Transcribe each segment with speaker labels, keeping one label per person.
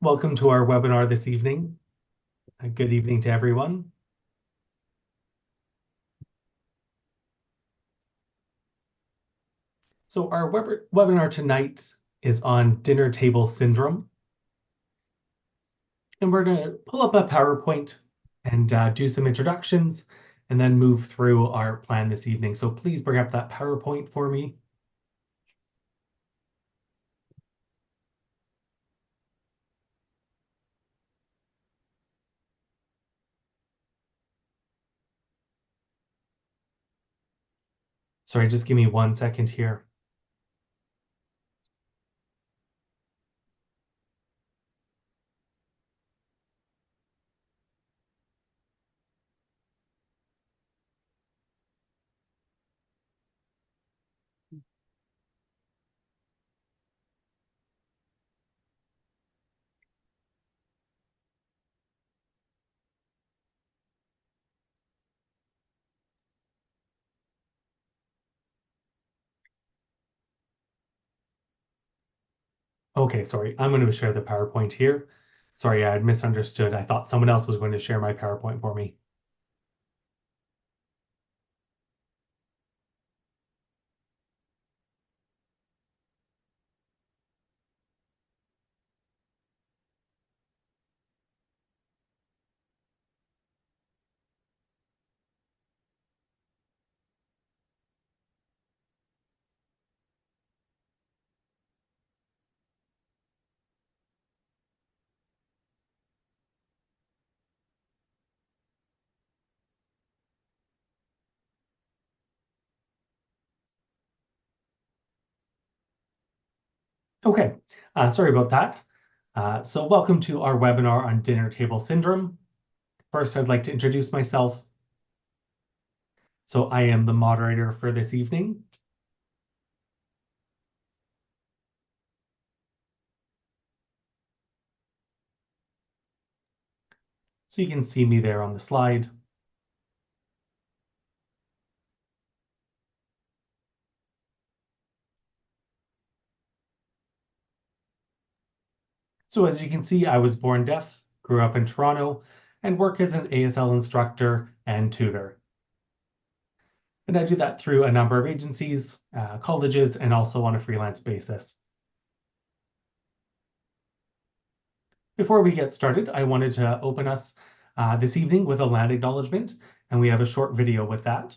Speaker 1: Welcome to our webinar this evening. Good evening to everyone. So our webinar tonight is on dinner table syndrome. And we're going to pull up a PowerPoint and do some introductions and then move through our plan this evening. So please bring up that PowerPoint for me. Sorry, just give me 1 second here. Okay, sorry, I'm going to share the PowerPoint here. Sorry, I had misunderstood. I thought someone else was going to share my PowerPoint for me. Okay, sorry about that. So welcome to our webinar on dinner table syndrome. First, I'd like to introduce myself. So I am the moderator for this evening. So you can see me there on the slide. So as you can see, I was born deaf, grew up in Toronto, and work as an ASL instructor and tutor. And I do that through a number of agencies, colleges, and also on a freelance basis. Before we get started, I wanted to open us this evening with a land acknowledgement, and we have a short video with that.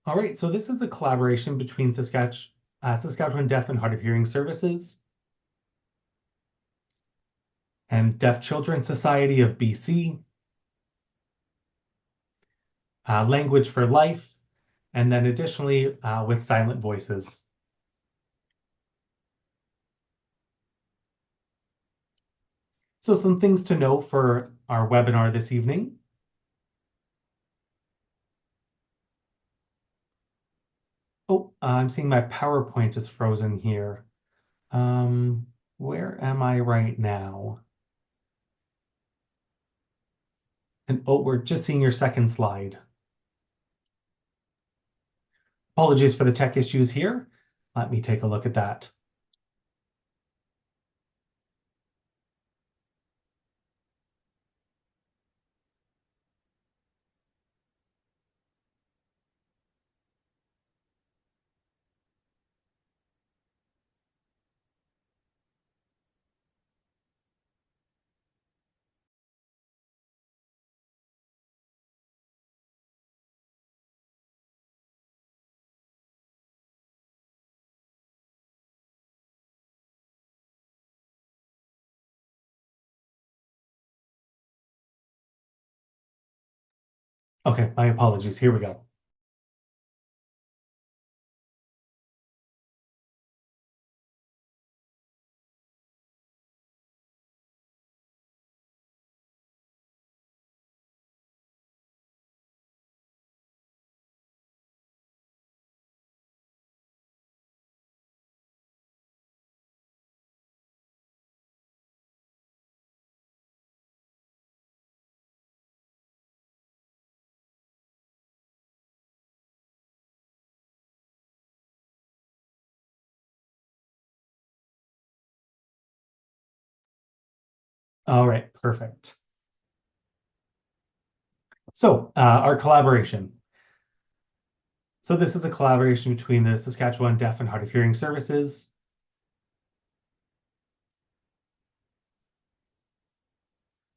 Speaker 1: All right, so this is a collaboration between Saskatchewan Deaf and Hard of Hearing Services and Deaf Children's Society of BC, Language for Life, and then additionally with Silent Voices. So some things to know for our webinar this evening. Oh, I'm seeing my PowerPoint is frozen here. Where am I right now? And oh, we're just seeing your second slide. Apologies for the tech issues here. Let me take a look at that. Okay, my apologies. Here we go. All right, perfect. So our collaboration. So this is a collaboration between the Saskatchewan Deaf and Hard of Hearing Services,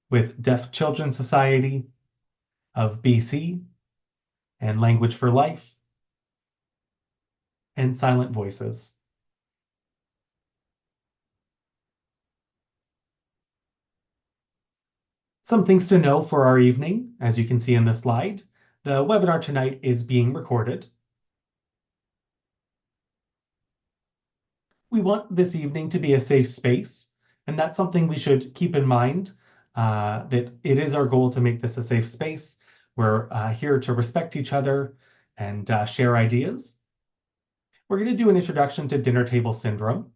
Speaker 1: with Deaf Children's Society of BC and Language for Life and Silent Voices. Some things to know for our evening, as you can see in the slide. The webinar tonight is being recorded. We want this evening to be a safe space, and that's something we should keep in mind, that it is our goal to make this a safe space. We're here to respect each other and share ideas. We're going to do an introduction to dinner table syndrome.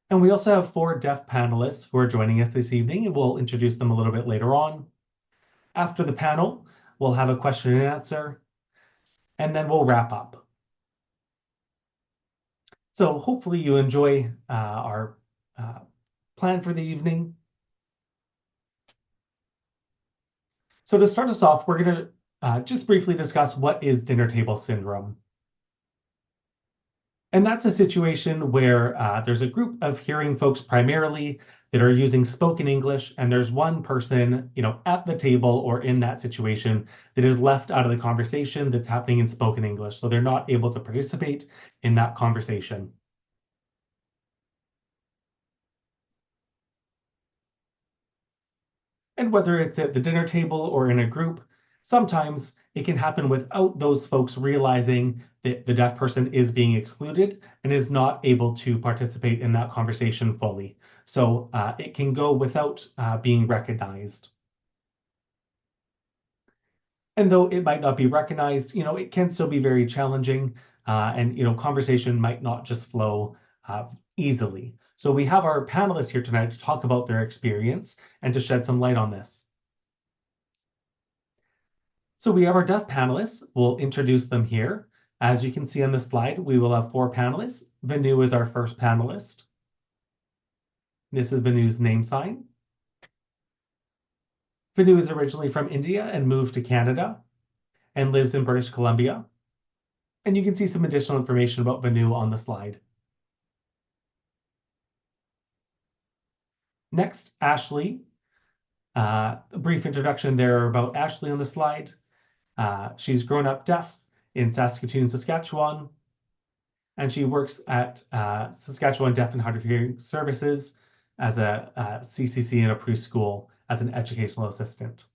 Speaker 1: And we also have 4 deaf panelists who are joining us this evening, and we'll introduce them a little bit later on. After the panel, we'll have a question and answer, and then we'll wrap up. So hopefully you enjoy our plan for the evening. So to start us off, we're going to just briefly discuss what is dinner table syndrome. And that's a situation where there's a group of hearing folks primarily that are using spoken English, and there's one person, at the table or in that situation that is left out of the conversation that's happening in spoken English. So they're not able to participate in that conversation. And whether it's at the dinner table or in a group, sometimes it can happen without those folks realizing that the deaf person is being excluded and is not able to participate in that conversation fully. So it can go without being recognized. And though it might not be recognized, it can still be very challenging, and conversation might not just flow easily. So we have our panelists here tonight to talk about their experience and to shed some light on this. So we have our deaf panelists. We'll introduce them here. As you can see on the slide, we will have 4 panelists. Vanu is our first panelist. This is Vanu's name sign. Vanu is originally from India and moved to Canada and lives in British Columbia. And you can see some additional information about Vanu on the slide. Next, Ashley. A brief introduction there about Ashley on the slide. She's grown up deaf in Saskatoon, Saskatchewan, and she works at Saskatchewan Deaf and Hard of Hearing Services as a CCC in a preschool as an educational assistant.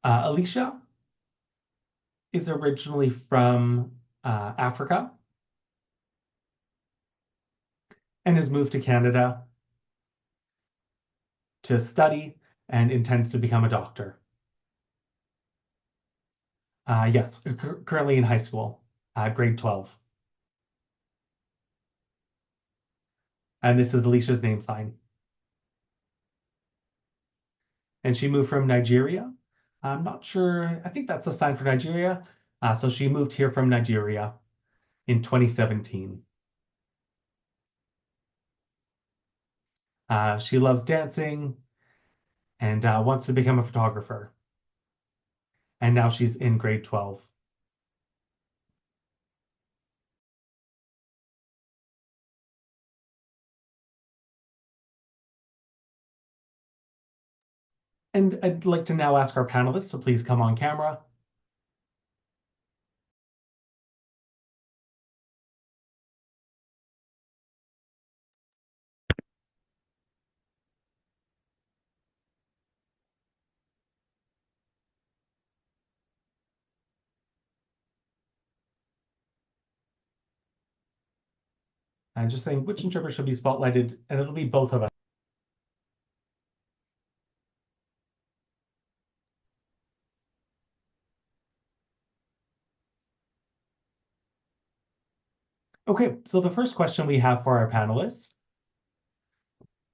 Speaker 1: Alicia is originally from Africa and has moved to Canada to study and intends to become a doctor. Yes, currently in high school, grade 12. And this is Alicia's name sign. And she moved from Nigeria. I'm not sure, I think that's a sign for Nigeria. So she moved here from Nigeria in 2017. She loves dancing and wants to become a photographer. And now she's in grade 12. And I'd like to now ask our panelists to please come on camera. Just saying which interpreter should be spotlighted, and it'll be both of us. Okay, so the first question we have for our panelists,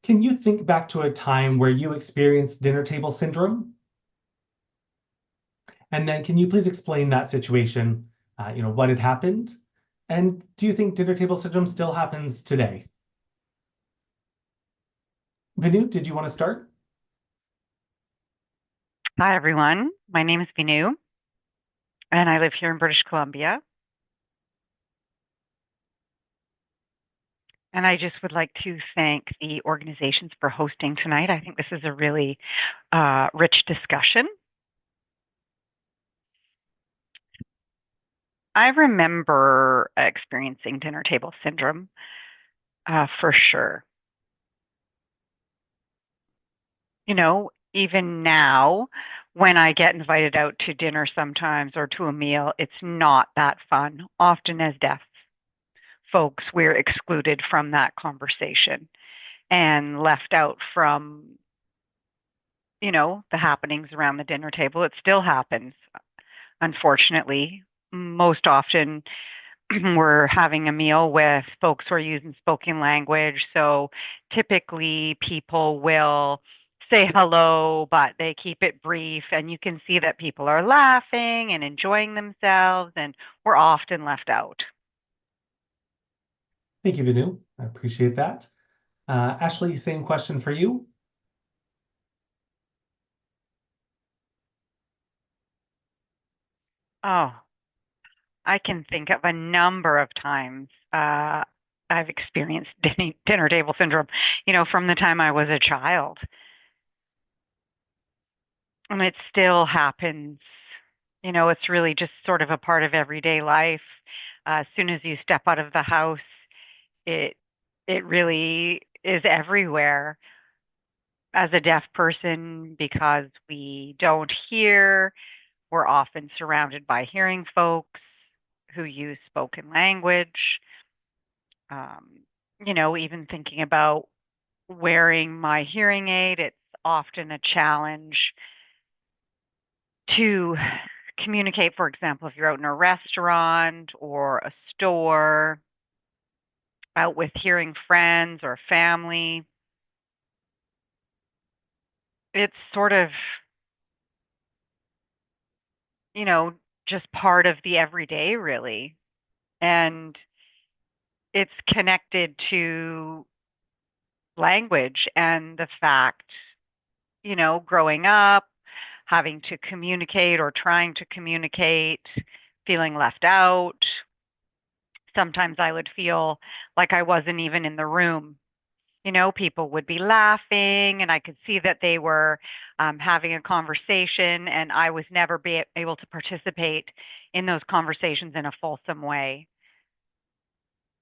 Speaker 1: can you think back to a time where you experienced dinner table syndrome? And then can you please explain that situation, what had happened? And do you think dinner table syndrome still happens today? Vinu, did you want to start?
Speaker 2: Hi, everyone. My name is Binu, and I live here in British Columbia. And I just would like to thank the organizations for hosting tonight. I think this is a really rich discussion. I remember experiencing dinner table syndrome for sure. Even now, when I get invited out to dinner sometimes or to a meal, it's not that fun. Often as deaf folks, we're excluded from that conversation and left out from, the happenings around the dinner table. It still happens, unfortunately. Most often, we're having a meal with folks who are using spoken language. So typically, people will say hello, but they keep it brief. And you can see that people are laughing and enjoying themselves, and we're often left out.
Speaker 1: Thank you, Vinu. I appreciate that. Ashley, same question for you.
Speaker 2: Oh, I can think of a number of times I've experienced dinner table syndrome, from the time I was a child. And it still happens. It's really just sort of a part of everyday life. As soon as you step out of the house, it it really is everywhere. As a deaf person, because we don't hear, we're often surrounded by hearing folks who use spoken language. Even thinking about wearing my hearing aid, it's often a challenge to communicate. For example, if you're out in a restaurant or a store, out with hearing friends or family, it's sort of, you know, just part of the everyday, really. And it's connected to language and the fact, growing up, having to communicate or trying to communicate, feeling left out. Sometimes I would feel like I wasn't even in the room. People would be laughing, and I could see that they were having a conversation, and I was never able to participate in those conversations in a fulsome way.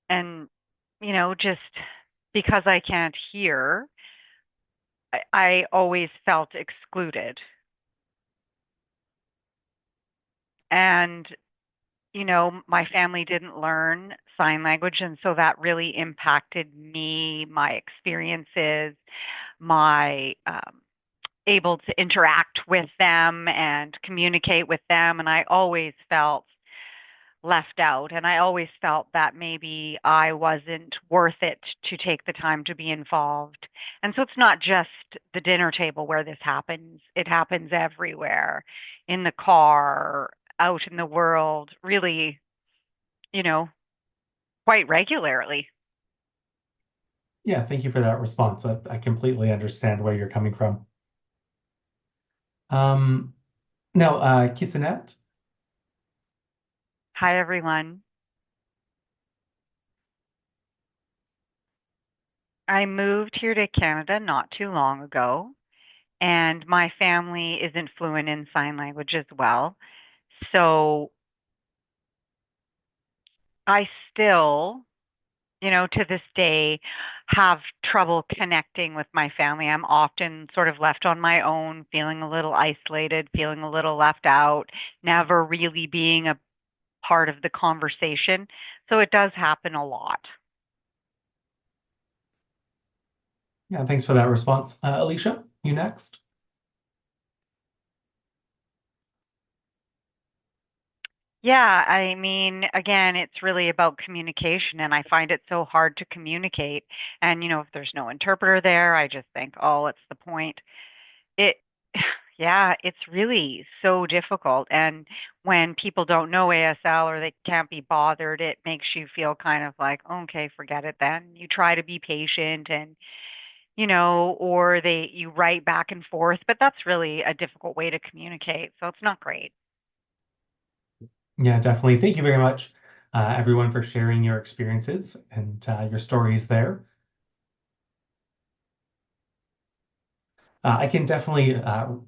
Speaker 2: And, just because I can't hear, I always felt excluded. And, my family didn't learn sign language, and so that really impacted me, my experiences, my able to interact with them and communicate with them. And I always felt left out. And I always felt that maybe I wasn't worth it to take the time to be involved. And so it's not just the dinner table where this happens, it happens everywhere, in the car, out in the world, really, you know, quite regularly.
Speaker 1: Yeah, thank you for that response. I completely understand where you're coming from. Um, Now, Kisanet,
Speaker 2: Hi, everyone. I moved here to Canada not too long ago, and my family isn't fluent in sign language as well. So I still, to this day, have trouble connecting with my family. I'm often sort of left on my own, feeling a little isolated, feeling a little left out, never really being a part of the conversation. So it does happen a lot.
Speaker 1: Yeah, thanks for that response. Alicia, you next.
Speaker 2: Yeah, I mean, again, it's really about communication, and I find it so hard to communicate. And, if there's no interpreter there, I just think, oh, what's the point? It, yeah, it's really so difficult. And when people don't know ASL or they can't be bothered, it makes you feel kind of like, okay, forget it then. You try to be patient and, or you write back and forth, but that's really a difficult way to communicate. So it's not great.
Speaker 1: Yeah, definitely. Thank you very much, everyone, for sharing your experiences and your stories there. I can definitely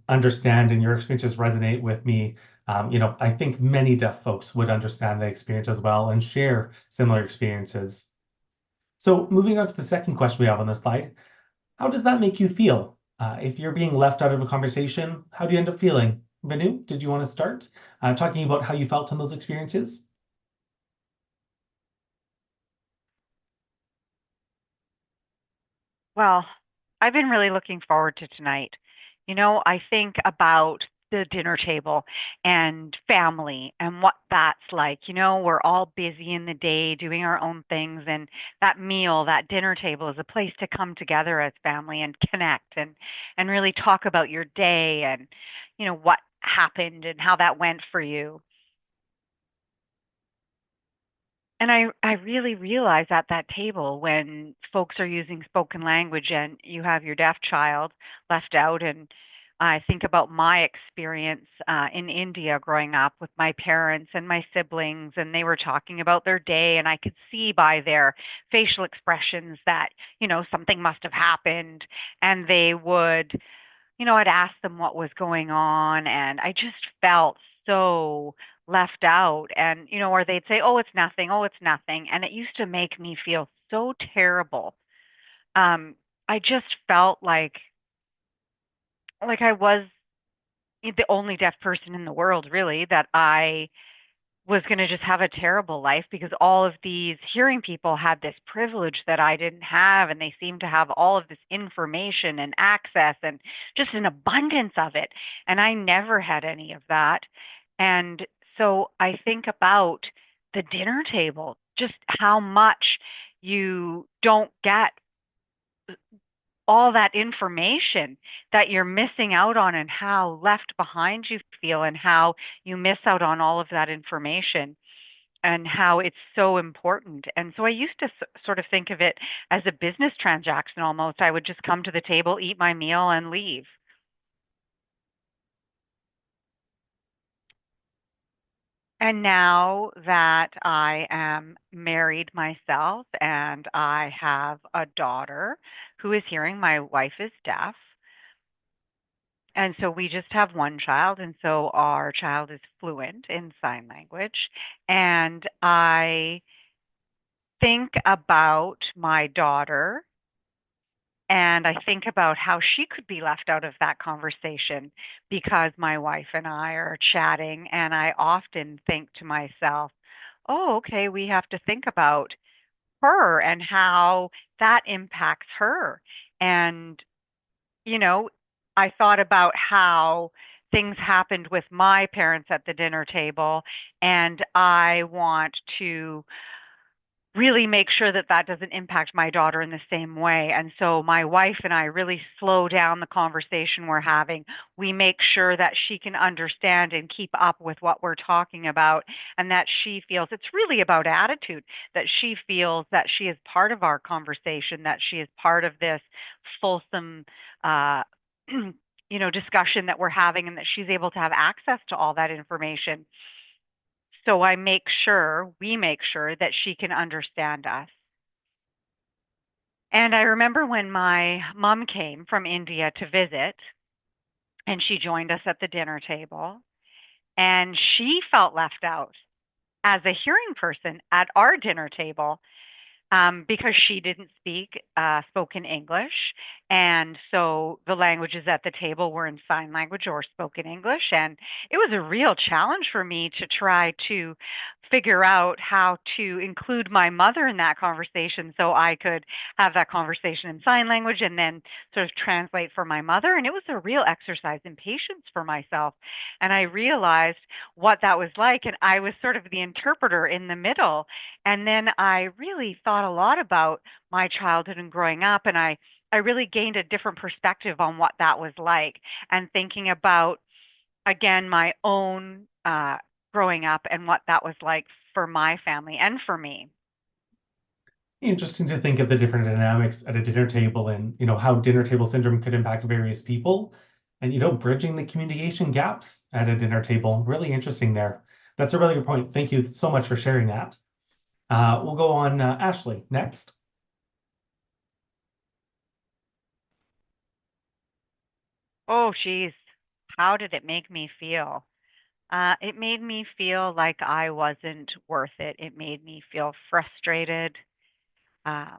Speaker 1: understand, and your experiences resonate with me. I think many deaf folks would understand the experience as well and share similar experiences. So, moving on to the second question we have on the slide, how does that make you feel? If you're being left out of a conversation, how do you end up feeling? Venu, did you want to start talking about how you felt in those experiences?
Speaker 2: Well, I've been really looking forward to tonight. I think about the dinner table and family and what that's like. We're all busy in the day doing our own things, and that meal, that dinner table is a place to come together as family and connect and really talk about your day and, what happened and how that went for you. And I really realize at that table when folks are using spoken language and you have your deaf child left out. And I think about my experience in India growing up with my parents and my siblings, and they were talking about their day, and I could see by their facial expressions that, something must have happened. And they would, I'd ask them what was going on, and I just felt so left out. And, or they'd say, oh, it's nothing, oh, it's nothing. And it used to make me feel so terrible. Um, I just felt like I was the only deaf person in the world, really, that I was going to just have a terrible life because all of these hearing people had this privilege that I didn't have, and they seemed to have all of this information and access and just an abundance of it. And I never had any of that. And so I think about the dinner table, just how much you don't get all that information that you're missing out on and how left behind you feel and how you miss out on all of that information and how it's so important. And so I used to sort of think of it as a business transaction almost. I would just come to the table, eat my meal, and leave. And now that I am married myself and I have a daughter who is hearing, my wife is deaf. And so we just have one child. And so our child is fluent in sign language. And I think about my daughter and I think about how she could be left out of that conversation because my wife and I are chatting. And I often think to myself, oh, okay, we have to think about her and how that impacts her. And, you know, I thought about how things happened with my parents at the dinner table. And I want to really make sure that that doesn't impact my daughter in the same way. And so my wife and I really slow down the conversation we're having. We make sure that she can understand and keep up with what we're talking about and that she feels it's really about attitude, that she feels that she is part of our conversation, that she is part of this fulsome uh discussion that we're having and that she's able to have access to all that information. So we make sure that she can understand us. And I remember when my mom came from India to visit, and she joined us at the dinner table, and she felt left out as a hearing person at our dinner table because she didn't speak spoken English. And so the languages at the table were in sign language or spoken English. And it was a real challenge for me to try to figure out how to include my mother in that conversation so I could have that conversation in sign language and then sort of translate for my mother. And it was a real exercise in patience for myself. And I realized what that was like. And I was sort of the interpreter in the middle. And then I really thought a lot about my childhood and growing up. And I really gained a different perspective on what that was like and thinking about, again, my own growing up and what that was like for my family and for me.
Speaker 1: Interesting to think of the different dynamics at a dinner table and, how dinner table syndrome could impact various people and, bridging the communication gaps at a dinner table. Really interesting there. That's a really good point. Thank you so much for sharing that. We'll go on, Ashley, next.
Speaker 2: Oh, geez, how did it make me feel? It made me feel like I wasn't worth it. It made me feel frustrated. Uh,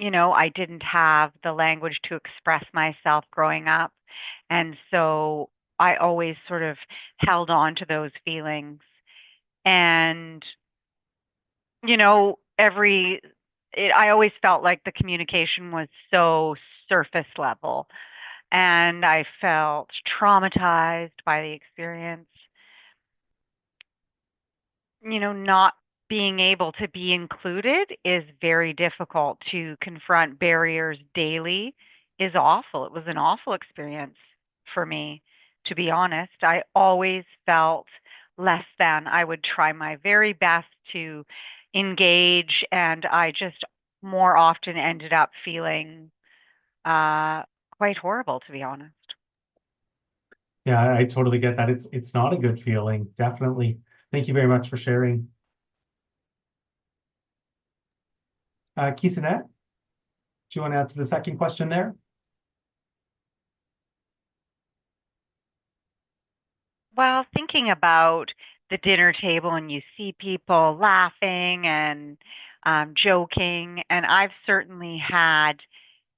Speaker 2: I didn't have the language to express myself growing up. And so I always sort of held on to those feelings. And, I always felt like the communication was so surface level. And I felt traumatized by the experience. Not being able to be included is very difficult. To confront barriers daily is awful. It was an awful experience for me, to be honest. I always felt less than. I would try my very best to engage, and I just more often ended up feeling uh, quite horrible, to be honest.
Speaker 1: Yeah, I totally get that. It's not a good feeling. Definitely. Thank you very much for sharing. Kisanet, do you want to add to the second question there?
Speaker 2: Well, thinking about the dinner table and you see people laughing and joking, and I've certainly had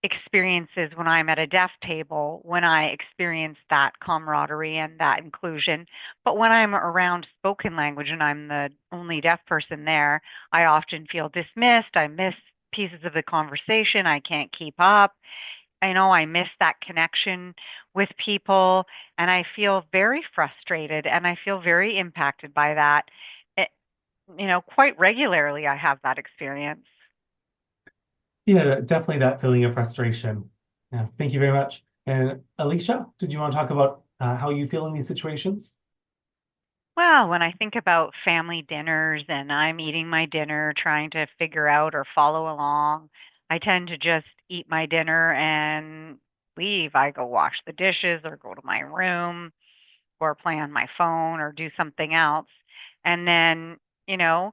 Speaker 2: experiences when I'm at a deaf table when I experience that camaraderie and that inclusion. But when I'm around spoken language and I'm the only deaf person there, I often feel dismissed. I miss pieces of the conversation. I can't keep up. I miss that connection with people, and I feel very frustrated and I feel very impacted by that. It, quite regularly I have that experience.
Speaker 1: Yeah, definitely that feeling of frustration. Yeah, thank you very much. And Alicia, did you want to talk about how you feel in these situations?
Speaker 2: Well, when I think about family dinners and I'm eating my dinner, trying to figure out or follow along, I tend to just eat my dinner and leave. I go wash the dishes or go to my room or play on my phone or do something else. And then, you know,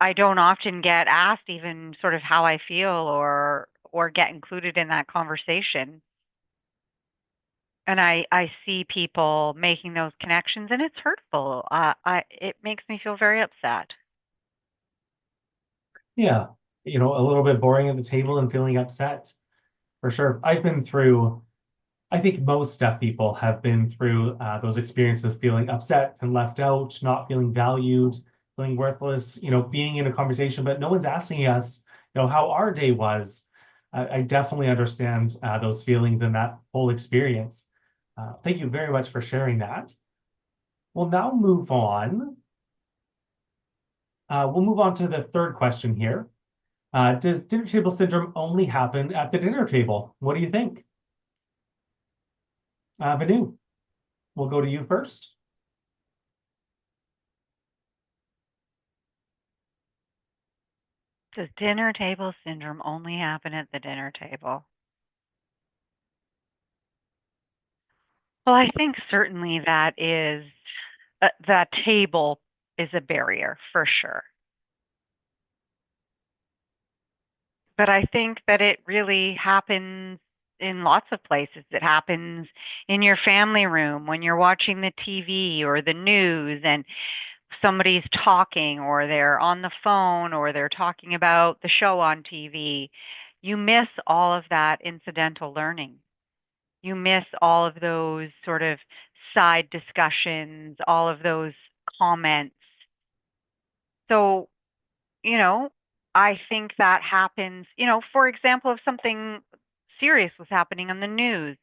Speaker 2: I don't often get asked even sort of how I feel or get included in that conversation. And I see people making those connections, and it's hurtful. It makes me feel very upset.
Speaker 1: Yeah, a little bit boring at the table and feeling upset for sure. I think most deaf people have been through those experiences of feeling upset and left out, not feeling valued, feeling worthless, being in a conversation, but no one's asking us, how our day was. I definitely understand those feelings and that whole experience. Thank you very much for sharing that. We'll now move on. We'll move on to the third question here. Does dinner table syndrome only happen at the dinner table? What do you think? Vanu, we'll go to you first.
Speaker 2: Does dinner table syndrome only happen at the dinner table? Well, I think certainly that table is a barrier for sure. But I think that it really happens in lots of places. It happens in your family room when you're watching the TV or the news and somebody's talking or they're on the phone or they're talking about the show on TV. You miss all of that incidental learning. You miss all of those sort of side discussions, all of those comments. So, you know, I think that happens, for example, if something serious was happening on the news,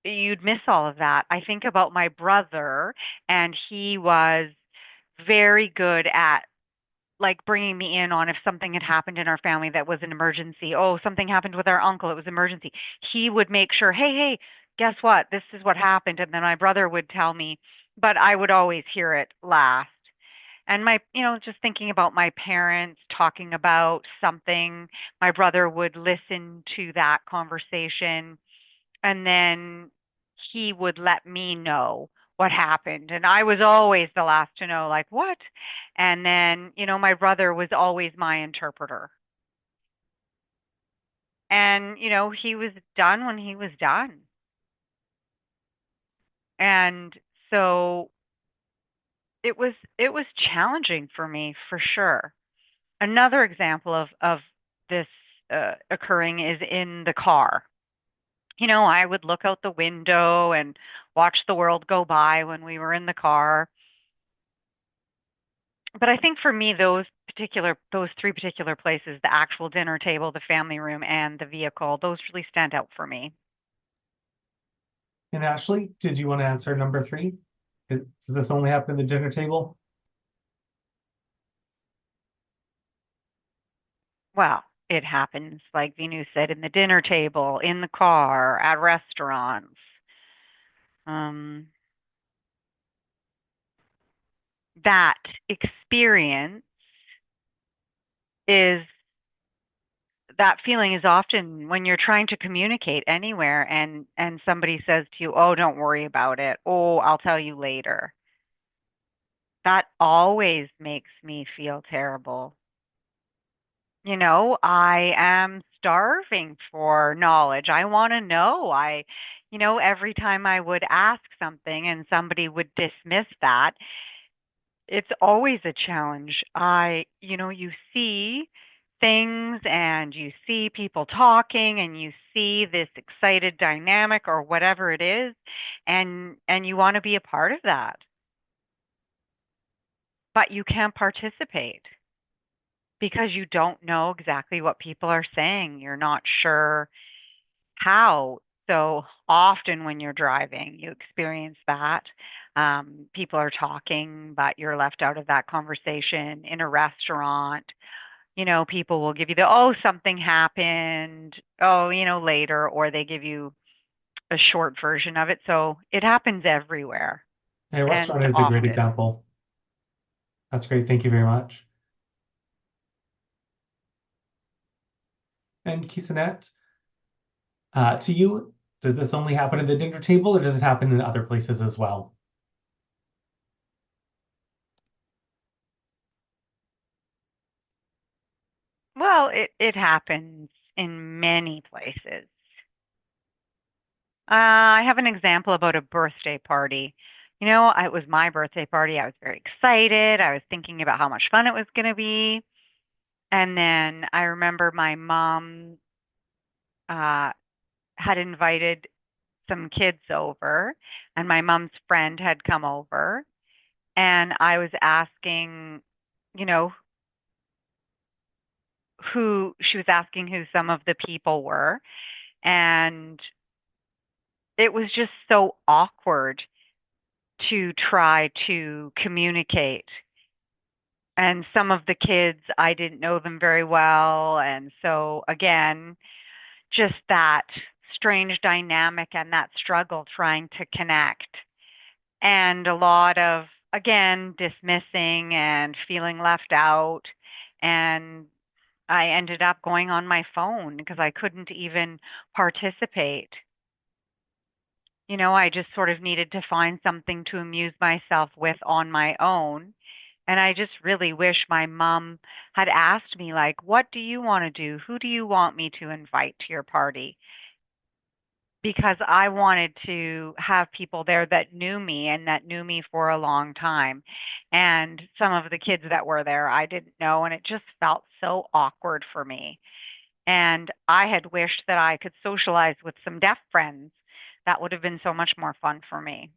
Speaker 2: you'd miss all of that. I think about my brother, and he was very good at like bringing me in on if something had happened in our family that was an emergency. Oh, something happened with our uncle, it was emergency. He would make sure, hey, guess what? This is what happened. And then my brother would tell me, but I would always hear it last. And just thinking about my parents talking about something, my brother would listen to that conversation, and then he would let me know what happened. And I was always the last to know, like, what? And then, my brother was always my interpreter. And, he was done when he was done. And so it was challenging for me for sure. Another example of this occurring is in the car. I would look out the window and watch the world go by when we were in the car. But I think for me, those three particular places, the actual dinner table, the family room, and the vehicle, those really stand out for me.
Speaker 1: And Ashley, did you want to answer number three? Does this only happen at the dinner table?
Speaker 2: Well, it happens, like Vinu said, in the dinner table, in the car, at restaurants. Um, that experience is that feeling is often when you're trying to communicate anywhere and somebody says to you, "Oh, don't worry about it. Oh, I'll tell you later." That always makes me feel terrible. I am starving for knowledge. I want to know. Every time I would ask something and somebody would dismiss that, it's always a challenge. You see things and you see people talking and you see this excited dynamic or whatever it is, and you want to be a part of that, but you can't participate because you don't know exactly what people are saying. You're not sure how. So often when you're driving, you experience that. People are talking, but you're left out of that conversation in a restaurant. People will give you oh, something happened, oh, later, or they give you a short version of it. So it happens everywhere
Speaker 1: A
Speaker 2: and
Speaker 1: restaurant is a great
Speaker 2: often.
Speaker 1: example. That's great. Thank you very much. And Kisanet, to you, does this only happen at the dinner table or does it happen in other places as well?
Speaker 2: Well, it happens in many places. I have an example about a birthday party. It was my birthday party. I was very excited. I was thinking about how much fun it was going to be. And then I remember my mom uh, had invited some kids over, and my mom's friend had come over. And I was asking, you know, she was asking who some of the people were. And it was just so awkward to try to communicate. And some of the kids, I didn't know them very well. And so, again, just that strange dynamic and that struggle trying to connect. And a lot of, again, dismissing and feeling left out. And I ended up going on my phone because I couldn't even participate. I just sort of needed to find something to amuse myself with on my own. And I just really wish my mom had asked me, like, what do you want to do? Who do you want me to invite to your party? Because I wanted to have people there that knew me and that knew me for a long time. And some of the kids that were there, I didn't know, and it just felt so awkward for me. And I had wished that I could socialize with some deaf friends that would have been so much more fun for me.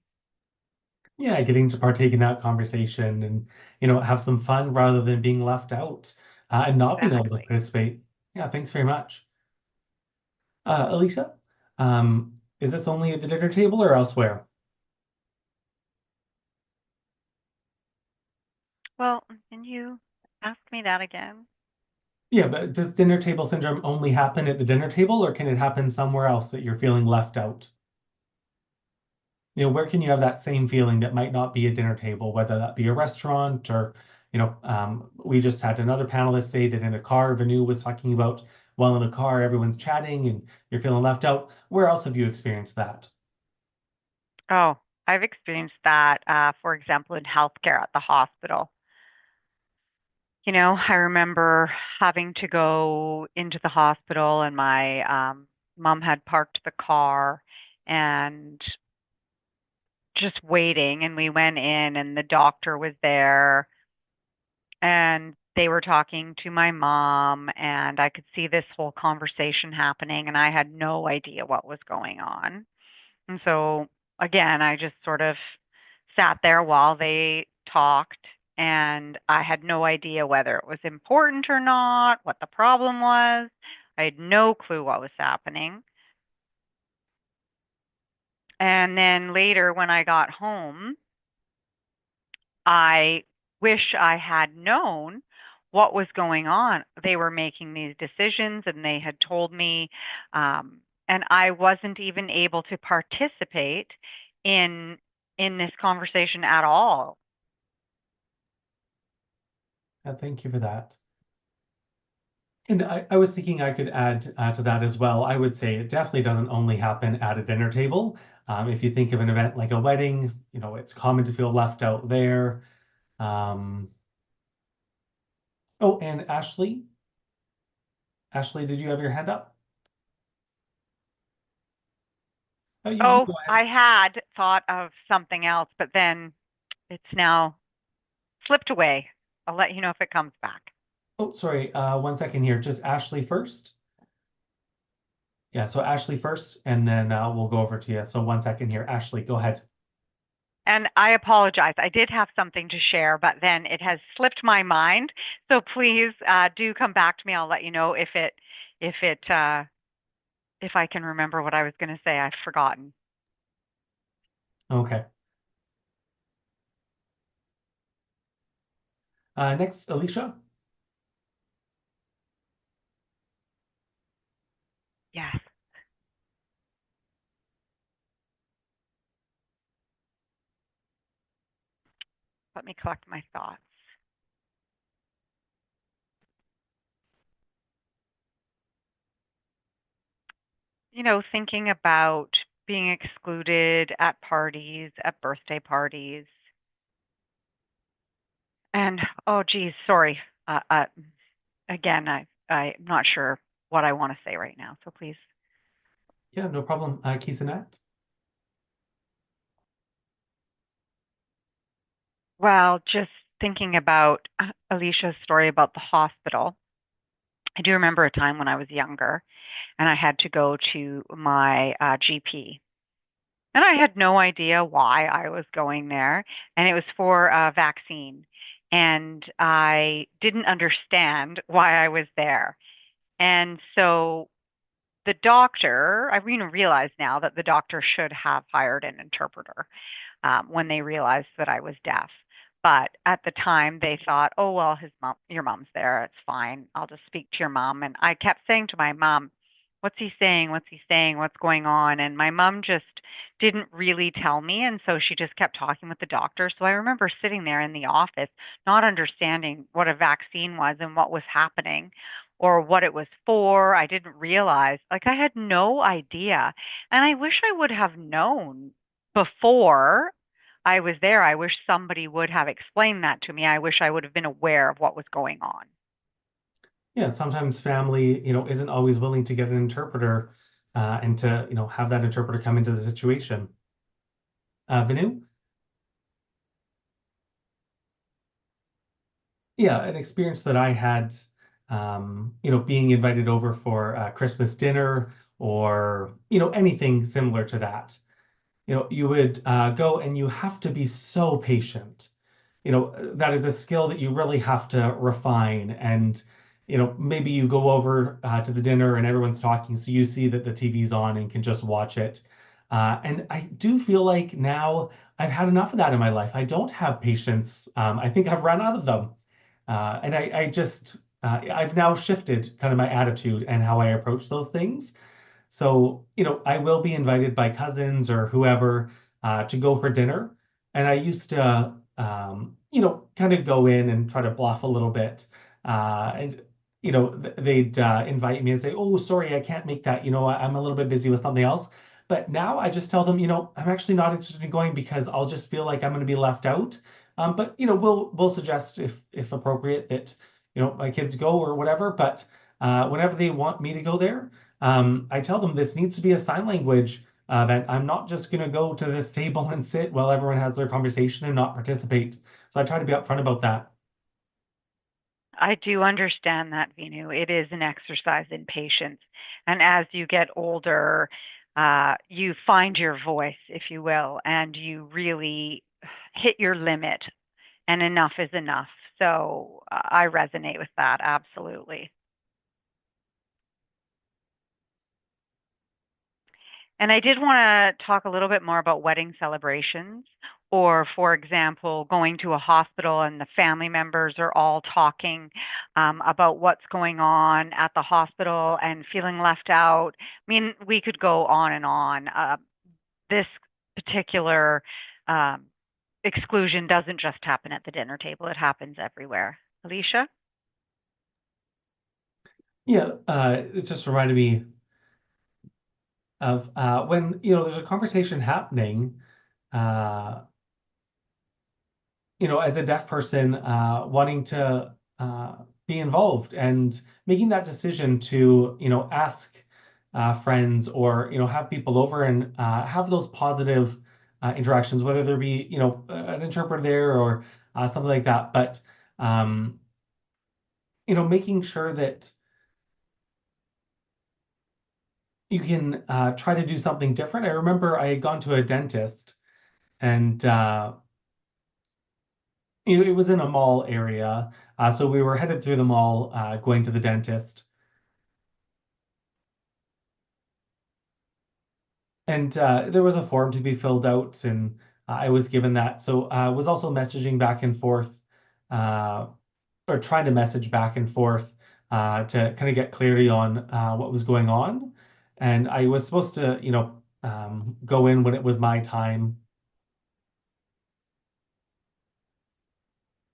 Speaker 1: Yeah, getting to partake in that conversation and, have some fun rather than being left out and not being able to
Speaker 2: Exactly.
Speaker 1: participate. Yeah, thanks very much. Alicia, is this only at the dinner table or elsewhere?
Speaker 2: Well, can you ask me that again?
Speaker 1: Yeah, but does dinner table syndrome only happen at the dinner table, or can it happen somewhere else that you're feeling left out? Where can you have that same feeling that might not be a dinner table, whether that be a restaurant or, we just had another panelist say that in a car, Vanu was talking about, while in a car, everyone's chatting and you're feeling left out. Where else have you experienced that?
Speaker 2: Oh, I've experienced that, for example, in healthcare at the hospital. I remember having to go into the hospital, and my mom had parked the car and just waiting. And we went in, and the doctor was there, and they were talking to my mom, and I could see this whole conversation happening, and I had no idea what was going on. And so, again, I just sort of sat there while they talked, and I had no idea whether it was important or not, what the problem was. I had no clue what was happening. And then later, when I got home, I wish I had known what was going on. They were making these decisions and they had told me, and I wasn't even able to participate in this conversation at all.
Speaker 1: Thank you for that. And I was thinking I could add to that as well. I would say it definitely doesn't only happen at a dinner table. If you think of an event like a wedding, it's common to feel left out there. Um, oh, and Ashley, did you have your hand up? Oh, you can
Speaker 2: Oh,
Speaker 1: go ahead.
Speaker 2: I had thought of something else, but then it's now slipped away. I'll let you know if it comes back.
Speaker 1: Oh, sorry. 1 second here. Just Ashley first. Yeah, so Ashley first, and then we'll go over to you. So 1 second here. Ashley, go ahead.
Speaker 2: And I apologize. I did have something to share, but then it has slipped my mind. So please do come back to me. I'll let you know if it if I can remember what I was going to say. I've forgotten.
Speaker 1: Okay. Next, Alicia.
Speaker 2: Yes. Let me collect my thoughts. Thinking about being excluded at parties, at birthday parties, and oh, geez, sorry. Again, I'm not sure what I want to say right now. So please.
Speaker 1: Yeah, no problem. Kisanat.
Speaker 2: Well, just thinking about Alicia's story about the hospital. I do remember a time when I was younger and I had to go to my GP. And I had no idea why I was going there. And it was for a vaccine. And I didn't understand why I was there. And so the doctor, I even realize now that the doctor should have hired an interpreter when they realized that I was deaf. But at the time, they thought, oh, well, your mom's there. It's fine. I'll just speak to your mom. And I kept saying to my mom, what's he saying? What's he saying? What's going on? And my mom just didn't really tell me. And so she just kept talking with the doctor. So I remember sitting there in the office, not understanding what a vaccine was and what was happening or what it was for. I didn't realize, like, I had no idea. And I wish I would have known before I was there. I wish somebody would have explained that to me. I wish I would have been aware of what was going on.
Speaker 1: Yeah, sometimes family, isn't always willing to get an interpreter and to, have that interpreter come into the situation. Vanu? Yeah, an experience that I had, being invited over for Christmas dinner or, anything similar to that. You would go and you have to be so patient. That is a skill that you really have to refine. And, maybe you go over to the dinner and everyone's talking, so you see that the TV's on and can just watch it. And I do feel like now I've had enough of that in my life. I don't have patience. I think I've run out of them. And I've now shifted kind of my attitude and how I approach those things. So, I will be invited by cousins or whoever to go for dinner. And I used to, kind of go in and try to bluff a little bit. And, they'd invite me and say, "Oh, sorry, I can't make that. I'm a little bit busy with something else." But now I just tell them, I'm actually not interested in going because I'll just feel like I'm going to be left out. But, we'll suggest if appropriate that, my kids go or whatever. But whenever they want me to go there, I tell them this needs to be a sign language event. I'm not just going to go to this table and sit while everyone has their conversation and not participate. So I try to be upfront about that.
Speaker 2: I do understand that, Vinu. It is an exercise in patience. And as you get older, you find your voice, if you will, and you really hit your limit, and enough is enough. So I resonate with that, absolutely. And I did want to talk a little bit more about wedding celebrations, or, for example, going to a hospital and the family members are all talking about what's going on at the hospital and feeling left out. I mean, we could go on and on. This particular um, exclusion doesn't just happen at the dinner table, it happens everywhere. Alicia?
Speaker 1: Yeah, it just reminded me of when, there's a conversation happening, uh, as a deaf person, wanting to be involved and making that decision to, ask friends or, have people over and have those positive interactions, whether there be, an interpreter there or something like that. But, um, making sure that you can try to do something different. I remember I had gone to a dentist and, it was in a mall area. So we were headed through the mall, going to the dentist. And there was a form to be filled out, and I was given that. So I was also messaging back and forth, uh, or trying to message back and forth to kind of get clarity on what was going on. And I was supposed to, go in when it was my time.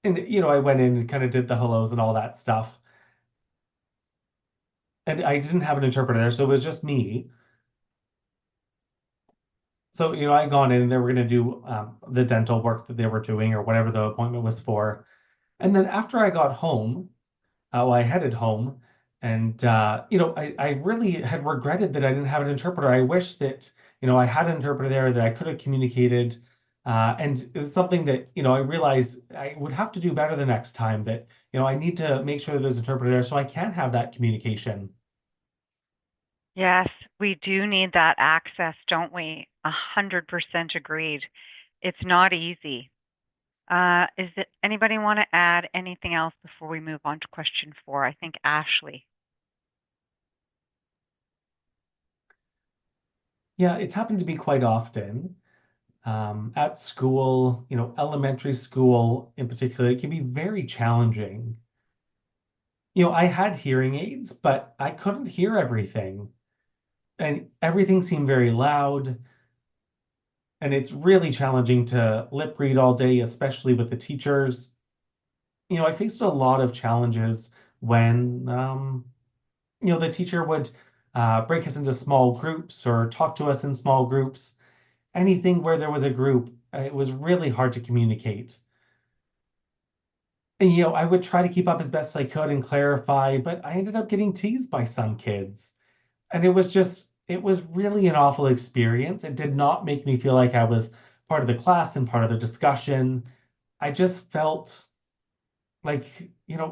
Speaker 1: And, I went in and kind of did the hellos and all that stuff. And I didn't have an interpreter there, so it was just me. So, I'd gone in and they were going to do the dental work that they were doing or whatever the appointment was for. And then after I got home, I headed home, and I really had regretted that I didn't have an interpreter. I wish that I had an interpreter there that I could have communicated, and it's something that I realized I would have to do better the next time. That I need to make sure that there's an interpreter there so I can have that communication.
Speaker 2: Yes, we do need that access, don't we? 100% agreed. It's not easy. Is it anybody want to add anything else before we move on to question 4? I think Ashley.
Speaker 1: Yeah, it's happened to be quite often. At school, elementary school in particular, it can be very challenging. I had hearing aids, but I couldn't hear everything, and everything seemed very loud. And it's really challenging to lip read all day, especially with the teachers. I faced a lot of challenges when, the teacher would break us into small groups or talk to us in small groups. Anything where there was a group, it was really hard to communicate. And, I would try to keep up as best I could and clarify, but I ended up getting teased by some kids. And it was really an awful experience. It did not make me feel like I was part of the class and part of the discussion. I just felt, like,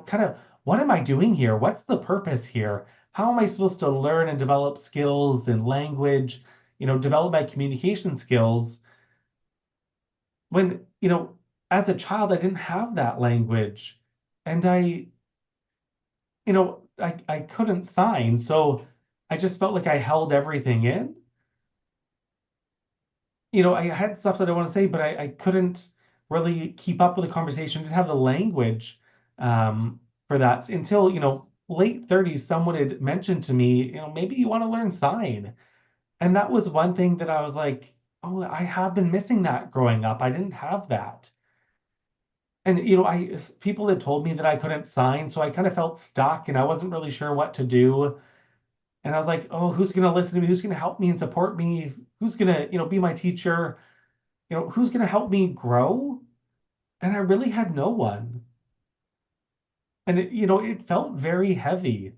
Speaker 1: kind of, what am I doing here? What's the purpose here? How am I supposed to learn and develop skills and language, develop my communication skills when, as a child, I didn't have that language and I couldn't sign. So I just felt like I held everything in. I had stuff that I want to say, but I couldn't really keep up with the conversation, didn't have the language for that until, late 30s, someone had mentioned to me, maybe you want to learn sign. And that was one thing that I was like, oh, I have been missing that growing up. I didn't have that. And, people had told me that I couldn't sign, so I kind of felt stuck and I wasn't really sure what to do. And I was like, oh, who's going to listen to me? Who's going to help me and support me? Who's going to, be my teacher? Who's going to help me grow? And I really had no one. And it felt very heavy.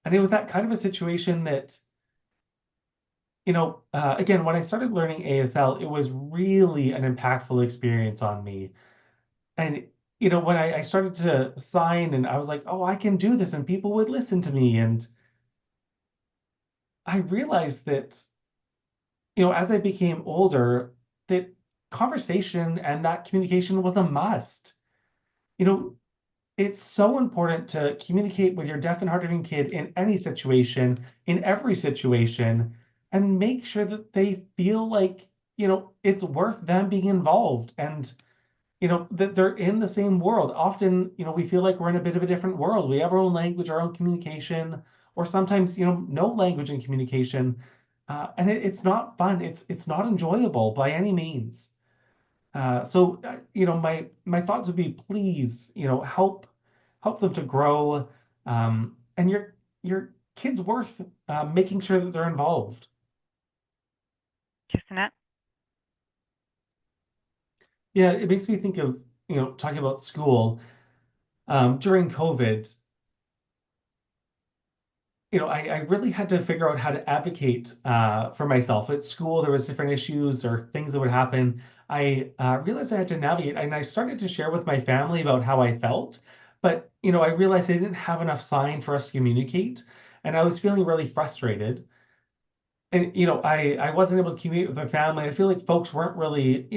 Speaker 1: And it was that kind of a situation that, again, when I started learning ASL, it was really an impactful experience on me. And, when I started to sign and I was like, oh, I can do this, and people would listen to me. And I realized that, as I became older, that conversation and that communication was a must. You know, it's so important to communicate with your deaf and hard of hearing kid in any situation, in every situation, and make sure that they feel like, it's worth them being involved and, that they're in the same world. Often, we feel like we're in a bit of a different world. We have our own language, our own communication, or sometimes, no language and communication. And it's not fun. It's not enjoyable by any means. My thoughts would be, please, help them to grow, and your kids worth making sure that they're involved.
Speaker 2: Isn't it?
Speaker 1: Yeah, it makes me think of talking about school during COVID. I really had to figure out how to advocate for myself. At school, there was different issues or things that would happen. I realized I had to navigate, and I started to share with my family about how I felt. But, I realized I didn't have enough sign for us to communicate, and I was feeling really frustrated. And I wasn't able to communicate with my family. I feel like folks weren't really,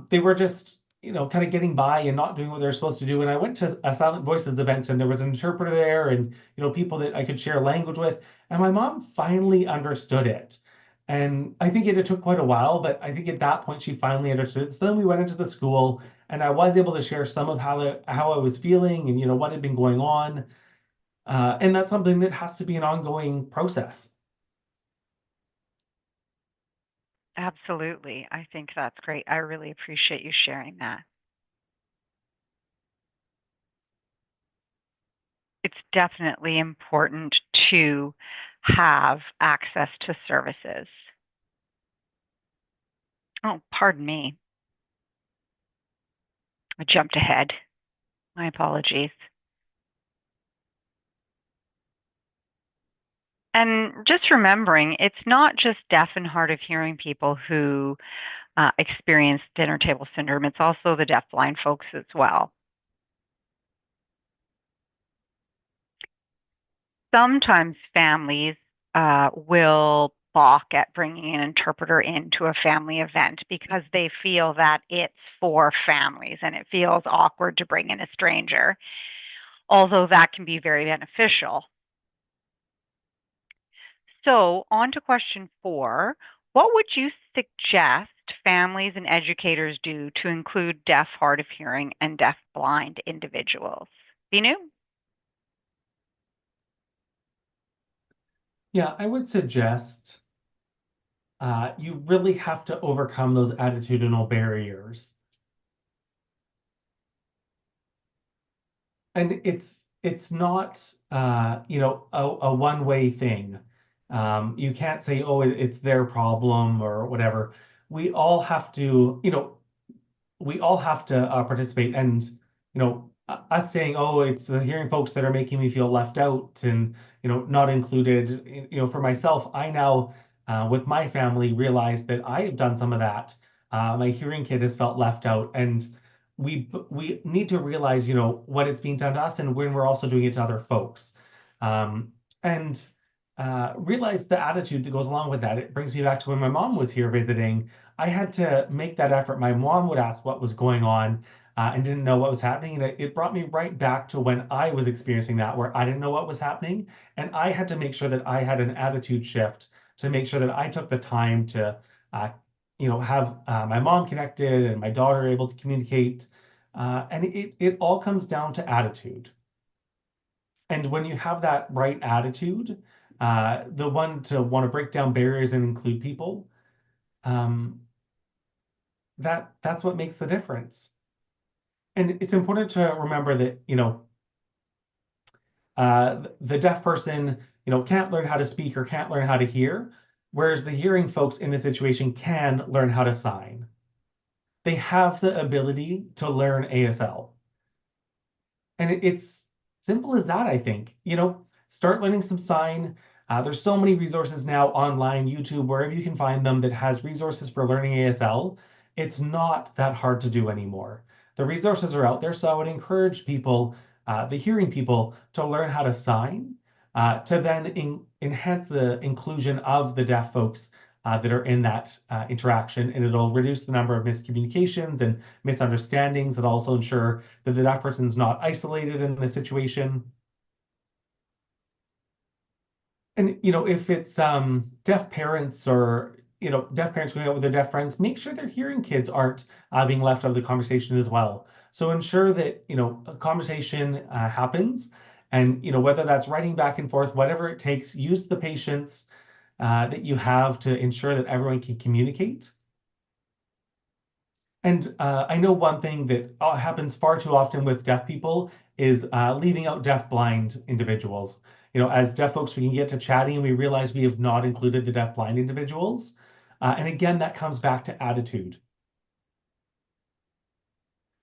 Speaker 1: they were just kind of getting by and not doing what they're supposed to do. And I went to a Silent Voices event, and there was an interpreter there, and people that I could share language with. And my mom finally understood it. And I think it took quite a while, but I think at that point she finally understood it. So then we went into the school, and I was able to share some of how I was feeling and what had been going on. And that's something that has to be an ongoing process.
Speaker 2: Absolutely. I think that's great. I really appreciate you sharing that. It's definitely important to have access to services. Oh, pardon me. I jumped ahead. My apologies. And just remembering, it's not just deaf and hard of hearing people who experience dinner table syndrome, it's also the deafblind folks as well. Sometimes families will balk at bringing an interpreter into a family event because they feel that it's for families and it feels awkward to bring in a stranger, although that can be very beneficial. So, on to question 4. What would you suggest families and educators do to include deaf, hard of hearing, and deaf blind individuals? Binu?
Speaker 1: Yeah, I would suggest you really have to overcome those attitudinal barriers. And it's not a one-way thing. You can't say, oh, it's their problem or whatever. We all have to, we all have to participate. And us saying, oh, it's the hearing folks that are making me feel left out and not included. For myself, I now with my family realize that I have done some of that. My hearing kid has felt left out, and we need to realize, what it's being done to us and when we're also doing it to other folks. And realize the attitude that goes along with that. It brings me back to when my mom was here visiting. I had to make that effort. My mom would ask what was going on and didn't know what was happening. And it brought me right back to when I was experiencing that, where I didn't know what was happening. And I had to make sure that I had an attitude shift to make sure that I took the time to, have my mom connected and my daughter able to communicate. And it all comes down to attitude. And when you have that right attitude, the one to want to break down barriers and include people, um, that's what makes the difference. And it's important to remember that, the deaf person, can't learn how to speak or can't learn how to hear, whereas the hearing folks in this situation can learn how to sign. They have the ability to learn ASL. And it's simple as that, I think. Start learning some sign. There's so many resources now online, YouTube, wherever you can find them that has resources for learning ASL. It's not that hard to do anymore. The resources are out there, so I would encourage people, the hearing people, to learn how to sign, to then enhance the inclusion of the deaf folks that are in that interaction, and it'll reduce the number of miscommunications and misunderstandings. It'll also ensure that the deaf person's not isolated in the situation. And if it's deaf parents or deaf parents going out with their deaf friends, make sure their hearing kids aren't being left out of the conversation as well. So ensure that a conversation happens, and whether that's writing back and forth, whatever it takes, use the patience that you have to ensure that everyone can communicate. And I know one thing that happens far too often with deaf people is leaving out deaf-blind individuals. As deaf folks, we can get to chatting and we realize we have not included the deaf-blind individuals. And again, that comes back to attitude.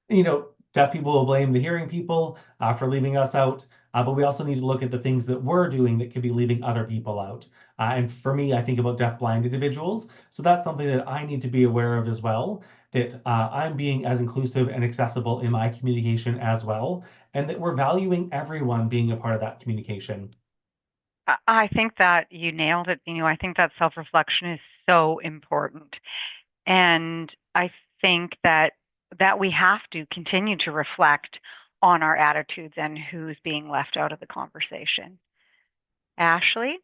Speaker 1: Deaf people will blame the hearing people for leaving us out, but we also need to look at the things that we're doing that could be leaving other people out. And for me, I think about deaf-blind individuals. So that's something that I need to be aware of as well, that I'm being as inclusive and accessible in my communication as well, and that we're valuing everyone being a part of that communication.
Speaker 2: I think that you nailed it. I think that self-reflection is so important. And I think that we have to continue to reflect on our attitudes and who's being left out of the conversation. Ashley?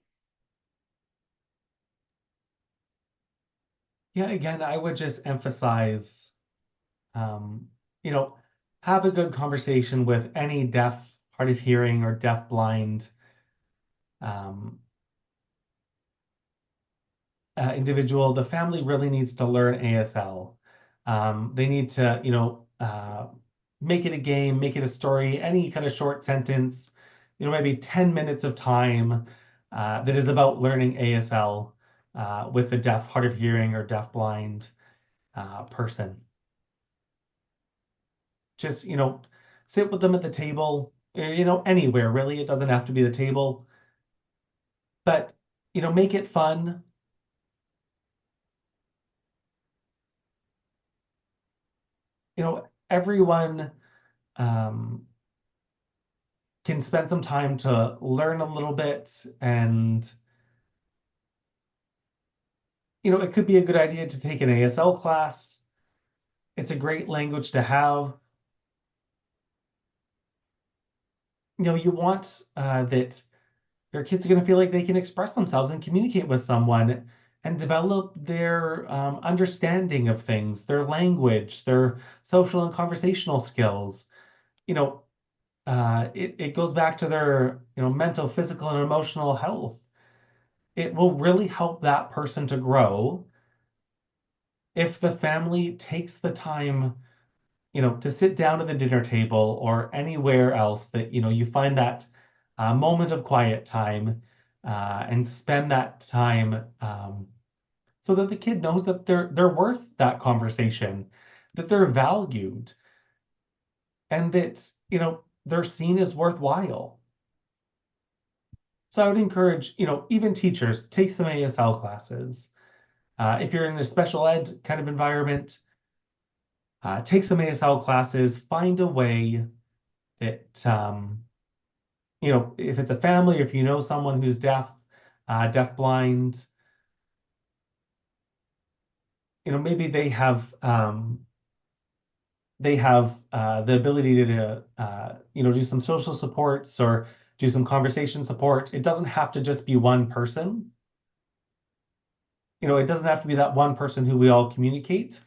Speaker 1: Yeah, again, I would just emphasize, um, you know, have a good conversation with any deaf, hard of hearing, or deaf-blind um, individual. The family really needs to learn ASL. They need to, make it a game, make it a story, any kind of short sentence, maybe 10 minutes of time that is about learning ASL with a deaf, hard of hearing, or deaf-blind person. Just, sit with them at the table, anywhere really. It doesn't have to be the table, but, make it fun. Everyone um, can spend some time to learn a little bit, and it could be a good idea to take an ASL class. It's a great language to have. You want that your kids are going to feel like they can express themselves and communicate with someone and develop their understanding of things, their language, their social and conversational skills. You know, it goes back to their mental, physical, and emotional health. It will really help that person to grow if the family takes the time, to sit down at the dinner table or anywhere else that, you find that moment of quiet time and spend that time so that the kid knows that they're worth that conversation, that they're valued, and that, they're seen as worthwhile. So I would encourage, even teachers, take some ASL classes. If you're in a special ed kind of environment, take some ASL classes, find a way that, if it's a family, if you know someone who's deaf, deaf-blind, maybe they have the ability to do some social supports or do some conversation support. It doesn't have to just be one person. It doesn't have to be that one person who we all communicate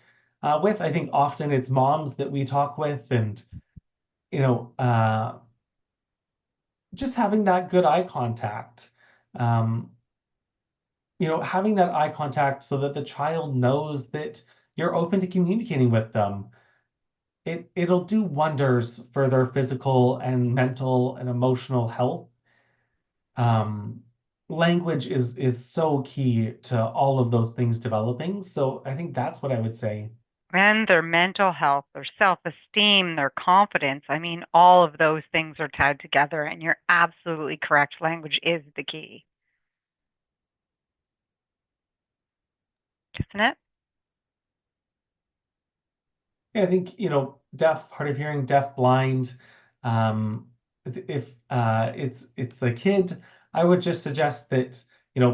Speaker 1: with. I think often it's moms that we talk with, and you know, uh, just having that good eye contact. Um, having that eye contact so that the child knows that you're open to communicating with them. It'll do wonders for their physical and mental and emotional health. Um, Language is so key to all of those things developing. So I think that's what I would say.
Speaker 2: And their mental health, their self-esteem, their confidence. I mean, all of those things are tied together, and you're absolutely correct. Language is the key, isn't it?
Speaker 1: Yeah, I think, deaf, hard of hearing, deaf, blind. If it's a kid, I would just suggest that,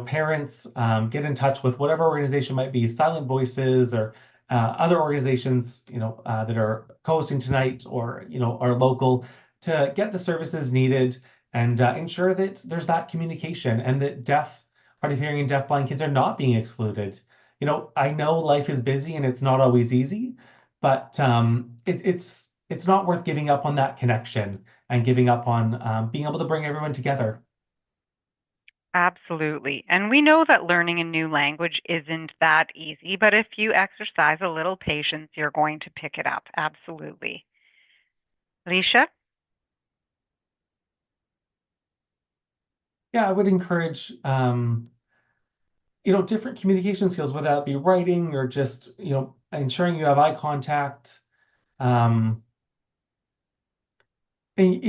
Speaker 1: parents get in touch with whatever organization might be, Silent Voices or other organizations, that are co-hosting tonight or, are local to get the services needed and ensure that there's that communication and that deaf, hard of hearing, and deaf, blind kids are not being excluded. I know life is busy and it's not always easy, but it's not worth giving up on that connection and giving up on being able to bring everyone together.
Speaker 2: Absolutely. And we know that learning a new language isn't that easy, but if you exercise a little patience, you're going to pick it up. Absolutely. Alicia?
Speaker 1: Yeah, I would encourage different communication skills, whether that be writing or just ensuring you have eye contact. Um, and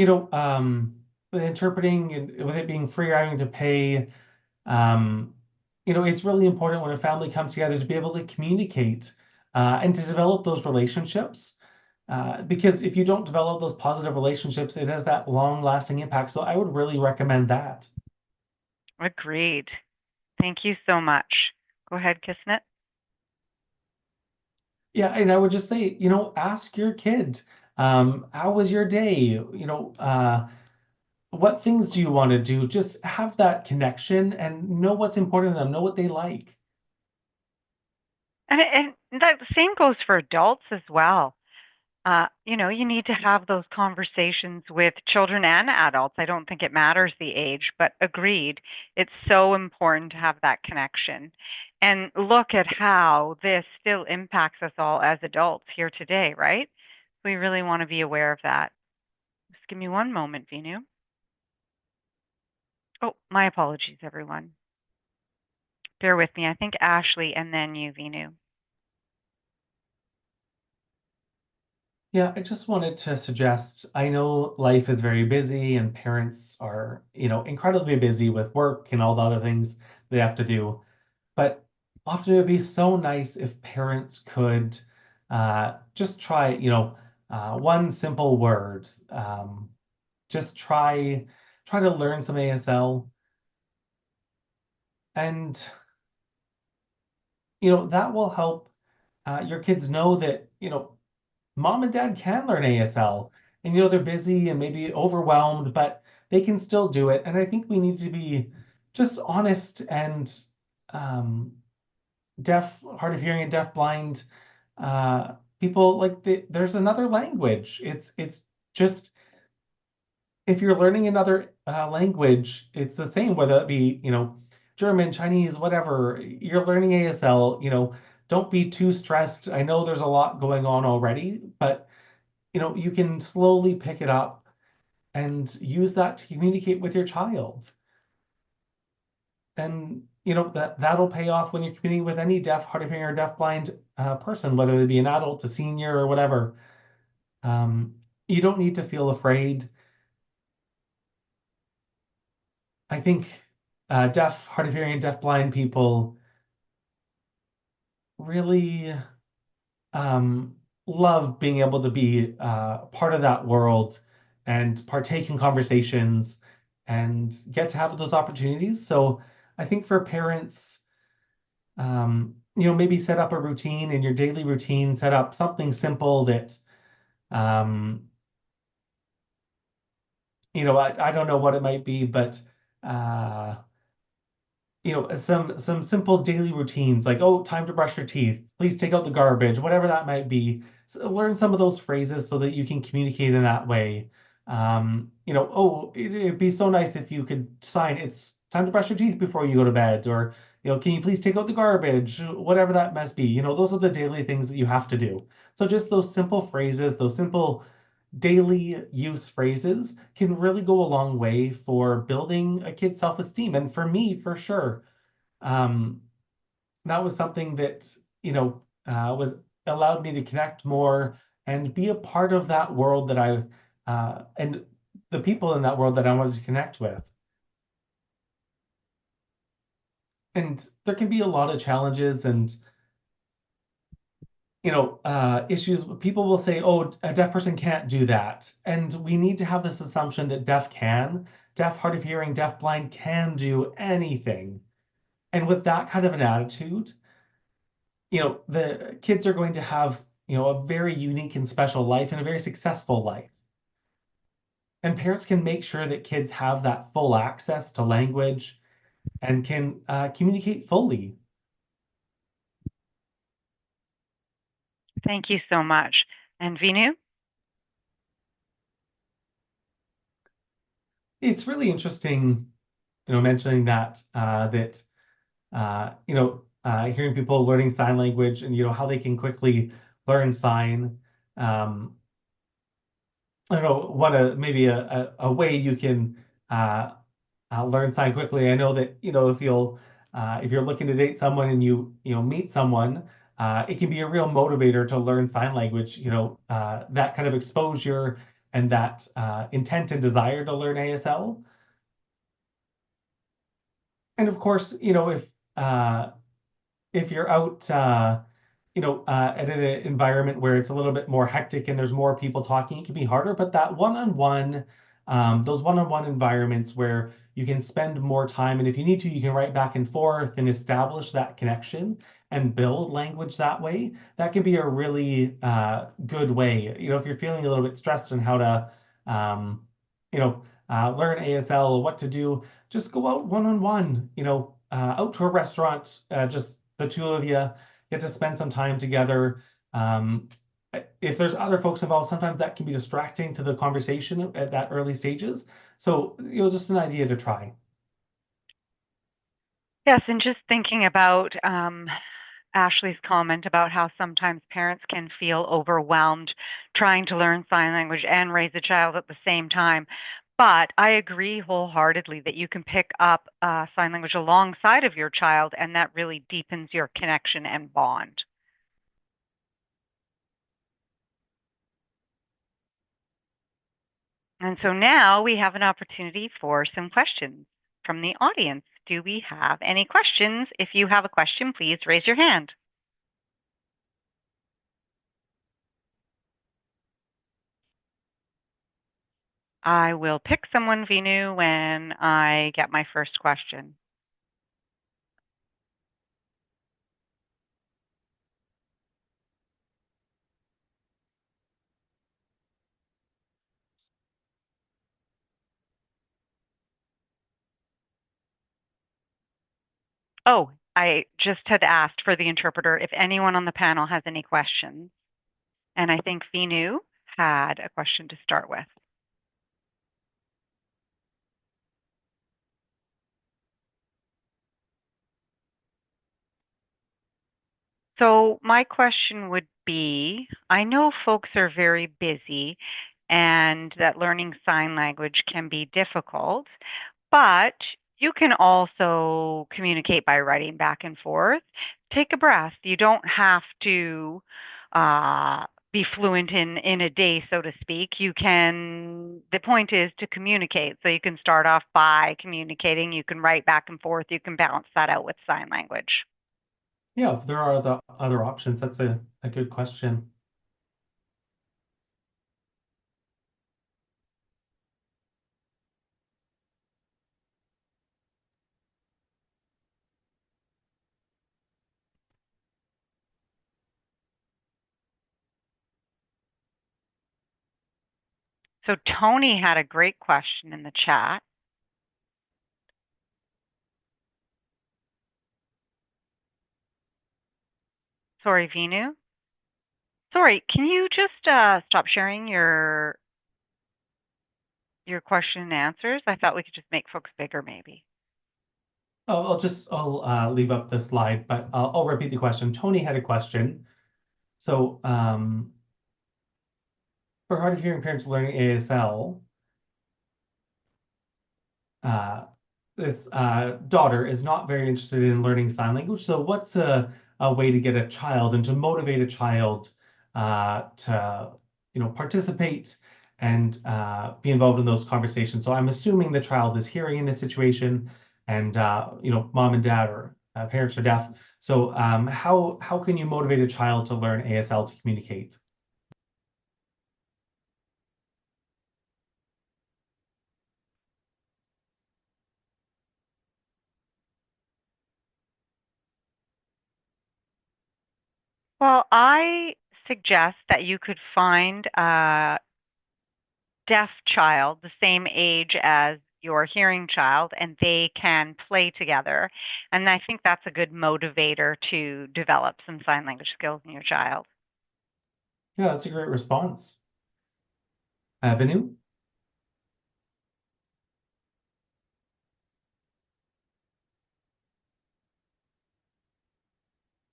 Speaker 1: with interpreting and with it being free or having to pay. Um, it's really important when a family comes together to be able to communicate and to develop those relationships. Because if you don't develop those positive relationships, it has that long-lasting impact. So I would really recommend that.
Speaker 2: Agreed. Thank you so much. Go ahead, Kismet.
Speaker 1: Yeah, and I would just say, ask your kid, how was your day? What things do you want to do? Just have that connection and know what's important to them, know what they like.
Speaker 2: And that same goes for adults as well. You need to have those conversations with children and adults. I don't think it matters the age, but agreed. It's so important to have that connection. And look at how this still impacts us all as adults here today, right? We really want to be aware of that. Just give me one moment, Vinu. Oh, my apologies, everyone. Bear with me. I think Ashley and then you, Vinu.
Speaker 1: Yeah, I just wanted to suggest, I know life is very busy and parents are, incredibly busy with work and all the other things they have to do. But often it would be so nice if parents could just try, one simple word. Just try to learn some ASL, and that will help your kids know that, mom and dad can learn ASL, and they're busy and maybe overwhelmed, but they can still do it. And I think we need to be just honest and um, deaf, hard of hearing, and deaf blind people like there's another language. It's just if you're learning another language, it's the same, whether it be German, Chinese, whatever. You're learning ASL. Don't be too stressed. I know there's a lot going on already, but you can slowly pick it up and use that to communicate with your child. And that'll pay off when you're communicating with any deaf, hard of hearing, or deaf-blind person, whether they be an adult, a senior, or whatever. Um, you don't need to feel afraid. I think deaf, hard of hearing, and deaf-blind people really um, love being able to be part of that world and partake in conversations and get to have those opportunities. So I think for parents, maybe set up a routine in your daily routine, set up something simple that, um, I don't know what it might be, but uh, some simple daily routines like, oh, time to brush your teeth, please take out the garbage, whatever that might be. So learn some of those phrases so that you can communicate in that way. Oh, it'd be so nice if you could sign, it's time to brush your teeth before you go to bed, or can you please take out the garbage, whatever that must be. Those are the daily things that you have to do. So just those simple phrases, those simple daily use phrases can really go a long way for building a kid's self-esteem. And for me, for sure, um, that was something that, was allowed me to connect more and be a part of that world that and the people in that world that I wanted to connect with. And there can be a lot of challenges and issues. People will say, oh, a deaf person can't do that. And we need to have this assumption that deaf, hard of hearing, deaf, blind can do anything. And with that kind of an attitude, the kids are going to have, a very unique and special life and a very successful life. And parents can make sure that kids have that full access to language and can communicate fully.
Speaker 2: Thank you so much. And Vinu?
Speaker 1: It's really interesting, mentioning hearing people learning sign language and how they can quickly learn sign. Um, I don't know what maybe a way you can learn sign quickly. I know that if you're looking to date someone and you meet someone, it can be a real motivator to learn sign language. That kind of exposure and that intent and desire to learn ASL. And of course, if you're out, at an environment where it's a little bit more hectic and there's more people talking, it can be harder. But those one-on-one environments where you can spend more time, and if you need to, you can write back and forth and establish that connection and build language that way. That can be a really good way. If you're feeling a little bit stressed on how to, learn ASL, what to do, just go out one-on-one. Out to a restaurant, just the two of you get to spend some time together. Um, if there's other folks involved, sometimes that can be distracting to the conversation at that early stages. So, just an idea to try.
Speaker 2: Yes, and just thinking about Ashley's comment about how sometimes parents can feel overwhelmed trying to learn sign language and raise a child at the same time. But I agree wholeheartedly that you can pick up sign language alongside of your child, and that really deepens your connection and bond. And so now we have an opportunity for some questions from the audience. Do we have any questions? If you have a question, please raise your hand. I will pick someone, Vinu, when I get my first question. Oh, I just had asked for the interpreter if anyone on the panel has any questions. And I think Vinu had a question to start with. So my question would be, I know folks are very busy and that learning sign language can be difficult, but you can also communicate by writing back and forth. Take a breath. You don't have to be fluent in a day, so to speak. The point is to communicate. So you can start off by communicating. You can write back and forth. You can balance that out with sign language.
Speaker 1: Yeah, if there are the other options, that's a good question.
Speaker 2: So Tony had a great question in the chat. Sorry, Vinu. Sorry, can you just stop sharing your question and answers? I thought we could just make folks bigger, maybe.
Speaker 1: Oh, I'll leave up the slide, but I'll repeat the question. Tony had a question. So for hard of hearing parents learning ASL, uh, this daughter is not very interested in learning sign language. So what's a way to get a child and to motivate a child to participate and be involved in those conversations? So I'm assuming the child is hearing in this situation, and mom and dad or parents are deaf. So how can you motivate a child to learn ASL to communicate?
Speaker 2: Well, I suggest that you could find a deaf child the same age as your hearing child, and they can play together. And I think that's a good motivator to develop some sign language skills in your child.
Speaker 1: Yeah, that's a great response. Vinu?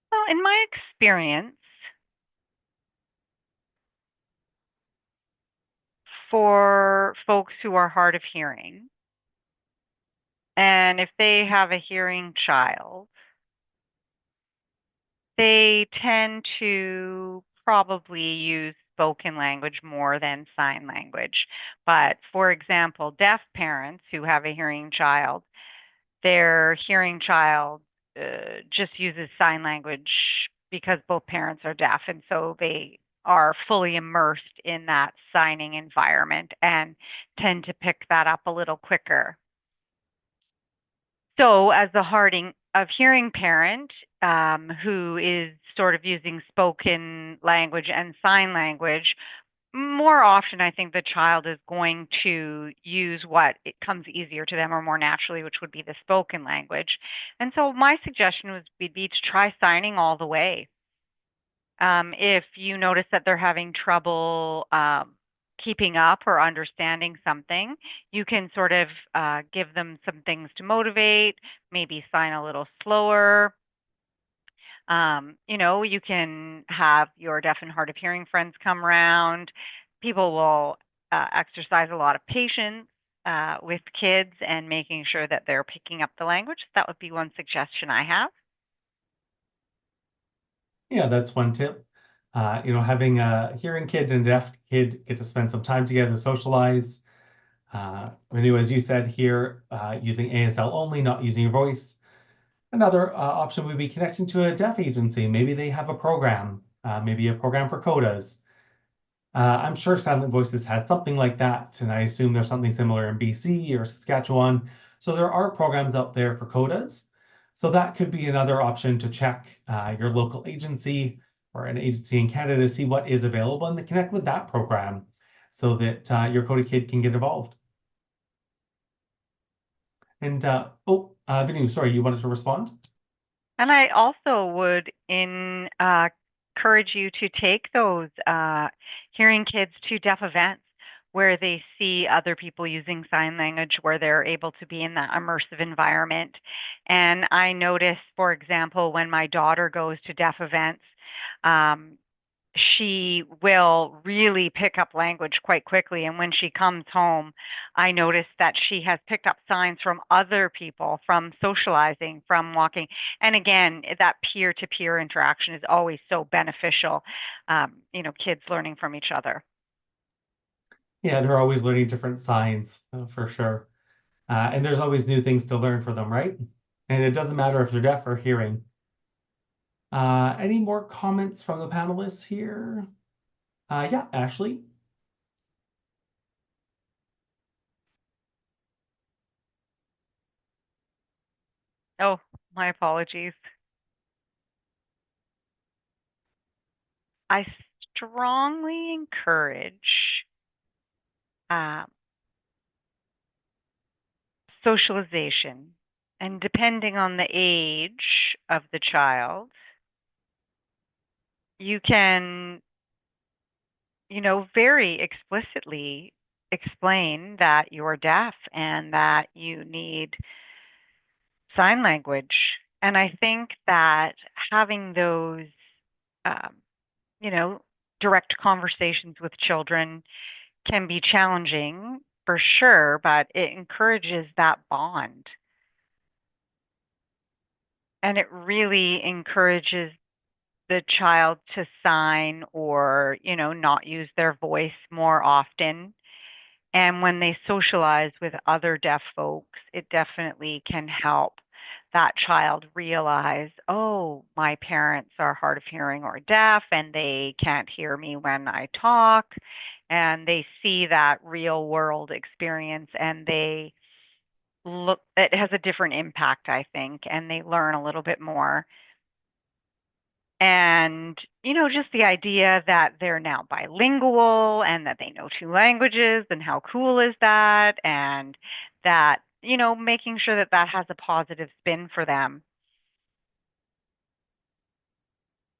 Speaker 2: Well, in my experience, for folks who are hard of hearing, and if they have a hearing child, they tend to probably use spoken language more than sign language. But for example, deaf parents who have a hearing child, their hearing child just uses sign language because both parents are deaf. And so they are fully immersed in that signing environment and tend to pick that up a little quicker. So, as the harding of hearing parent who is sort of using spoken language and sign language, more often I think the child is going to use what it comes easier to them or more naturally, which would be the spoken language. And so, my suggestion would be to try signing all the way. If you notice that they're having trouble keeping up or understanding something, you can sort of give them some things to motivate, maybe sign a little slower. You can have your deaf and hard of hearing friends come around. People will exercise a lot of patience with kids and making sure that they're picking up the language. That would be one suggestion I have.
Speaker 1: Yeah, that's one tip. Having a hearing kid and a deaf kid get to spend some time together, socialize. Renew, as you said here, using ASL only, not using your voice. Another option would be connecting to a deaf agency. Maybe they have a program, maybe a program for codas. I'm sure Silent Voices has something like that, and I assume there's something similar in BC or Saskatchewan. So there are programs out there for codas. So that could be another option to check your local agency or an agency in Canada to see what is available and to connect with that program so that your Coda kid can get involved. And Vinu, sorry, you wanted to respond?
Speaker 2: And I also would encourage you to take those hearing kids to deaf events where they see other people using sign language, where they're able to be in that immersive environment. And I notice, for example, when my daughter goes to deaf events, um, she will really pick up language quite quickly. And when she comes home, I notice that she has picked up signs from other people, from socializing, from walking. And again, that peer to peer interaction is always so beneficial, kids learning from each other.
Speaker 1: Yeah, they're always learning different signs for sure. And there's always new things to learn for them, right? And it doesn't matter if they're deaf or hearing. Any more comments from the panelists here? Yeah, Ashley.
Speaker 2: Oh, my apologies. I strongly encourage uh, socialization. And depending on the age of the child, you can, very explicitly explain that you're deaf and that you need sign language. And I think that having those, um, you know, direct conversations with children can be challenging for sure, but it encourages that bond. And it really encourages the child to sign or, not use their voice more often. And when they socialize with other deaf folks, it definitely can help that child realize, oh, my parents are hard of hearing or deaf and they can't hear me when I talk. And they see that real world experience and they look, it has a different impact, I think, and they learn a little bit more. And, just the idea that they're now bilingual and that they know two languages and how cool is that? And that, making sure that that has a positive spin for them.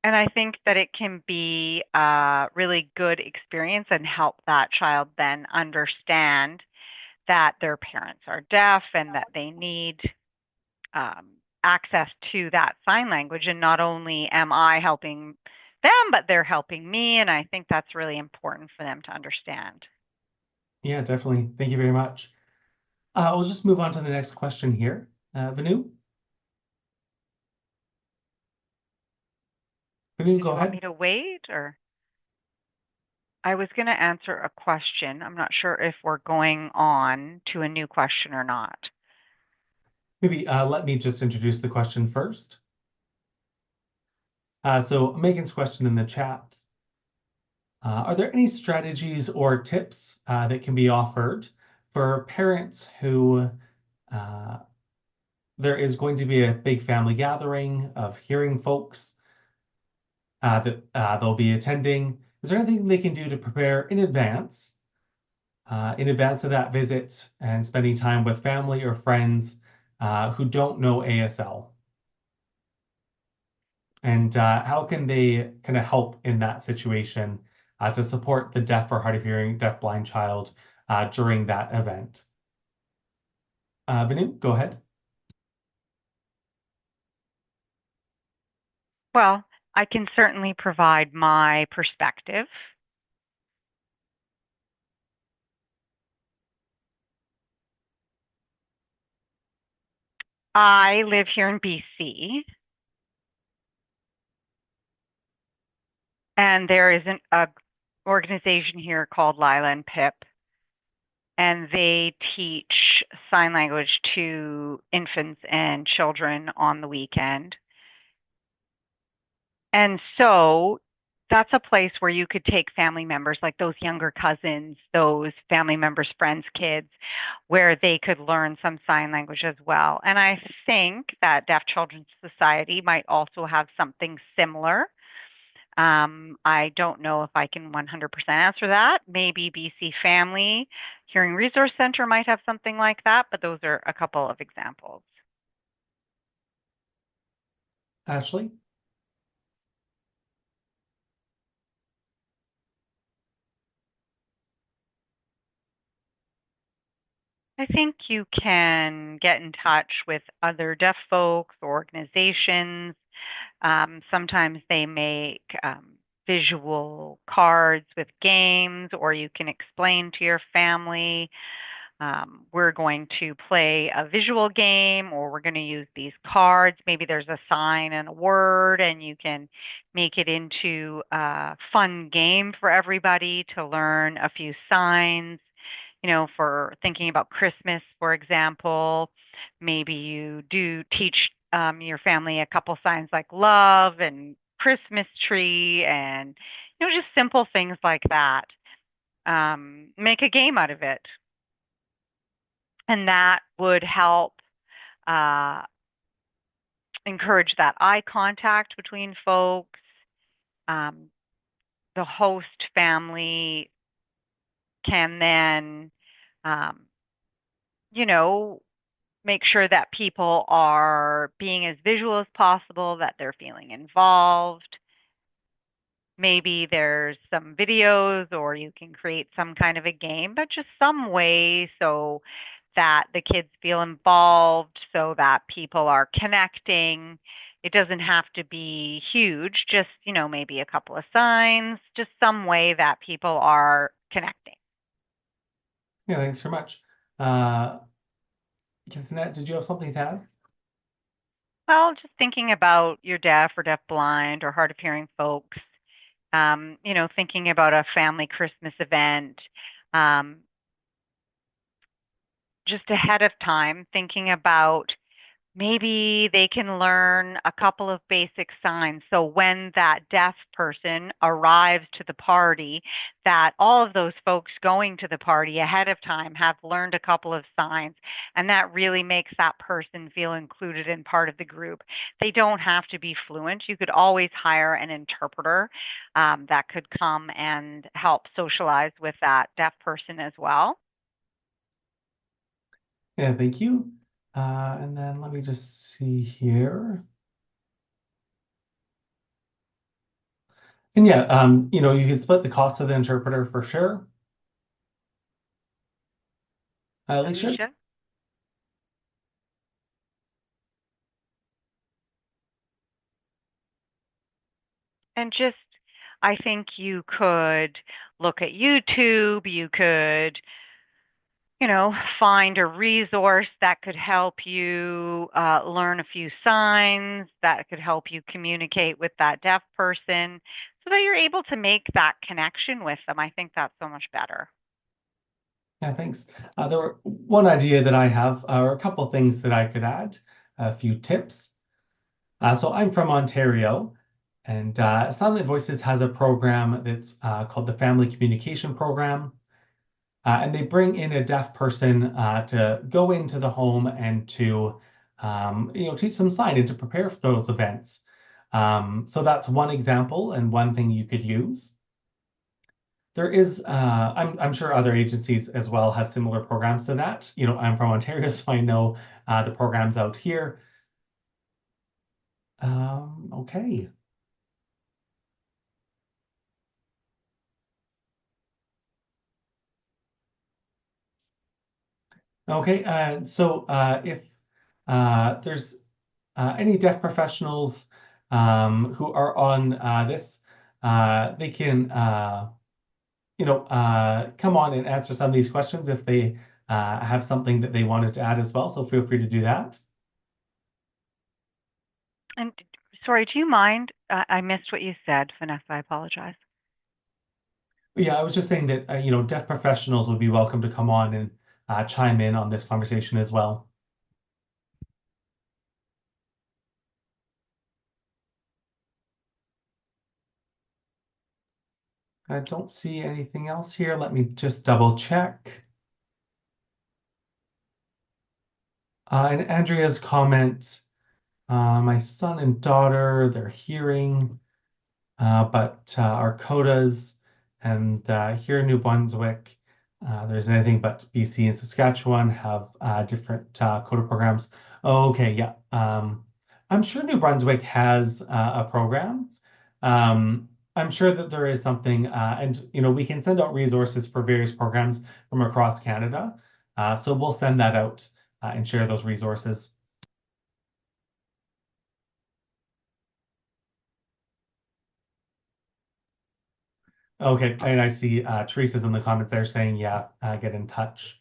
Speaker 2: And I think that it can be a really good experience and help that child then understand that their parents are deaf and that they need um, access to that sign language. And not only am I helping them, but they're helping me. And I think that's really important for them to understand.
Speaker 1: Yeah, definitely. Thank you very much. We'll just move on to the next question here. Vanu? Vanu,
Speaker 2: Did
Speaker 1: go
Speaker 2: you want me
Speaker 1: ahead.
Speaker 2: to wait or? I was going to answer a question. I'm not sure if we're going on to a new question or not.
Speaker 1: Maybe let me just introduce the question first. So Megan's question in the chat. Are there any strategies or tips that can be offered for parents who uh, there is going to be a big family gathering of hearing folks that they'll be attending? Is there anything they can do to prepare in advance of that visit and spending time with family or friends who don't know ASL? And how can they kind of help in that situation to support the deaf or hard of hearing, deaf blind child during that event? Vanu, go ahead.
Speaker 2: Well, I can certainly provide my perspective. I live here in BC, and there is a organization here called Lila and Pip, and they teach sign language to infants and children on the weekend. And so that's a place where you could take family members, like those younger cousins, those family members' friends' kids, where they could learn some sign language as well. And I think that Deaf Children's Society might also have something similar. I don't know if I can 100% answer that. Maybe BC Family Hearing Resource Center might have something like that, but those are a couple of examples.
Speaker 1: Ashley?
Speaker 2: I think you can get in touch with other deaf folks, organizations. Sometimes they make visual cards with games, or you can explain to your family, we're going to play a visual game, or we're going to use these cards. Maybe there's a sign and a word, and you can make it into a fun game for everybody to learn a few signs. For thinking about Christmas, for example, maybe you do teach your family a couple signs like love and Christmas tree and, just simple things like that. Make a game out of it. And that would help uh, encourage that eye contact between folks. Um, the host family can then, um, you know, make sure that people are being as visual as possible, that they're feeling involved. Maybe there's some videos, or you can create some kind of a game, but just some way so that the kids feel involved, so that people are connecting. It doesn't have to be huge, just, maybe a couple of signs, just some way that people are connecting.
Speaker 1: Yeah, thanks very much. Uh, Kissinet, did you have something to add?
Speaker 2: Well, just thinking about your deaf or deaf-blind or hard of hearing folks, thinking about a family Christmas event, um, just ahead of time, thinking about maybe they can learn a couple of basic signs. So when that deaf person arrives to the party, that all of those folks going to the party ahead of time have learned a couple of signs. And that really makes that person feel included in part of the group. They don't have to be fluent. You could always hire an interpreter that could come and help socialize with that deaf person as well.
Speaker 1: Yeah, thank you. And then let me just see here. And yeah, you could split the cost of the interpreter for sure. Alicia?
Speaker 2: Alicia? And just, I think you could look at YouTube, you could, find a resource that could help you learn a few signs, that could help you communicate with that deaf person so that you're able to make that connection with them. I think that's so much better.
Speaker 1: Yeah, thanks. One idea that I have, or a couple things that I could add, a few tips. So I'm from Ontario, and Silent Voices has a program that's called the Family Communication Program. And they bring in a deaf person to go into the home and to, teach them sign and to prepare for those events. So that's one example and one thing you could use. There is, I'm sure other agencies as well have similar programs to that. I'm from Ontario, so I know the programs out here. Okay. Okay. So if there's any deaf professionals who are on this, they can, come on and answer some of these questions if they have something that they wanted to add as well. So feel free to do that.
Speaker 2: And sorry, do you mind? I missed what you said, Vanessa. I apologize.
Speaker 1: Yeah, I was just saying that, deaf professionals would be welcome to come on and chime in on this conversation as well. I don't see anything else here. Let me just double check. And Andrea's comment, my son and daughter, they're hearing, but our codas and here in New Brunswick, there's anything but BC and Saskatchewan have different coda programs. Oh, okay, yeah. I'm sure New Brunswick has a program. I'm sure that there is something, and we can send out resources for various programs from across Canada. So we'll send that out and share those resources. Okay, and I see Teresa's in the comments there saying, yeah, get in touch.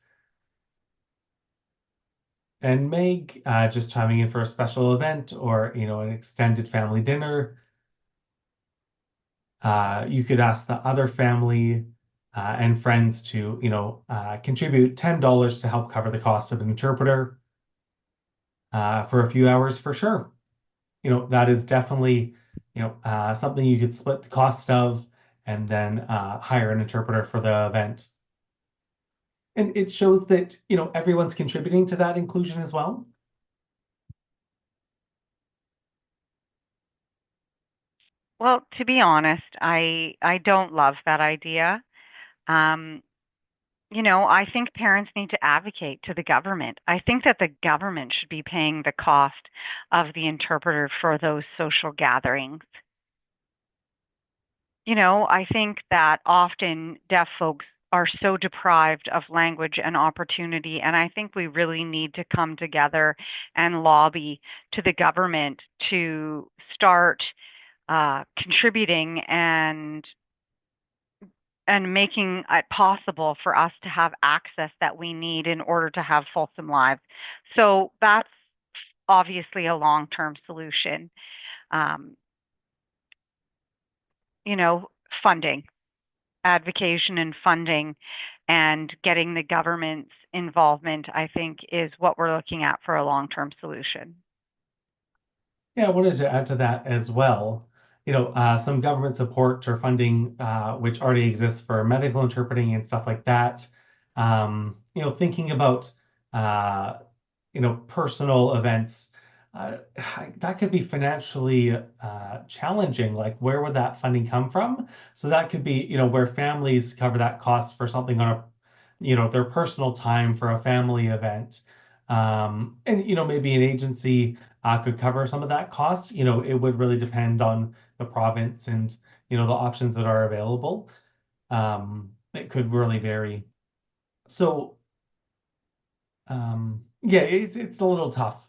Speaker 1: And Meg just chiming in for a special event or, an extended family dinner. You could ask the other family and friends to, contribute $10 to help cover the cost of an interpreter for a few hours for sure. That is definitely, something you could split the cost of and then hire an interpreter for the event. And it shows that, everyone's contributing to that inclusion as well.
Speaker 2: Well, to be honest, I don't love that idea. Um, I think parents need to advocate to the government. I think that the government should be paying the cost of the interpreter for those social gatherings. I think that often deaf folks are so deprived of language and opportunity, and I think we really need to come together and lobby to the government to start contributing and making it possible for us to have access that we need in order to have fulsome lives. So that's obviously a long-term solution. Um, you know, funding, advocation and funding, and getting the government's involvement, I think, is what we're looking at for a long-term solution.
Speaker 1: Yeah, I wanted to add to that as well. Some government support or funding, which already exists for medical interpreting and stuff like that. Thinking about, uh, personal events, uh, that could be financially challenging. Like, where would that funding come from? So that could be, where families cover that cost for something on their personal time for a family event. And, maybe an agency could cover some of that cost. It would really depend on the province and, the options that are available. It could really vary. So, yeah, it's a little tough.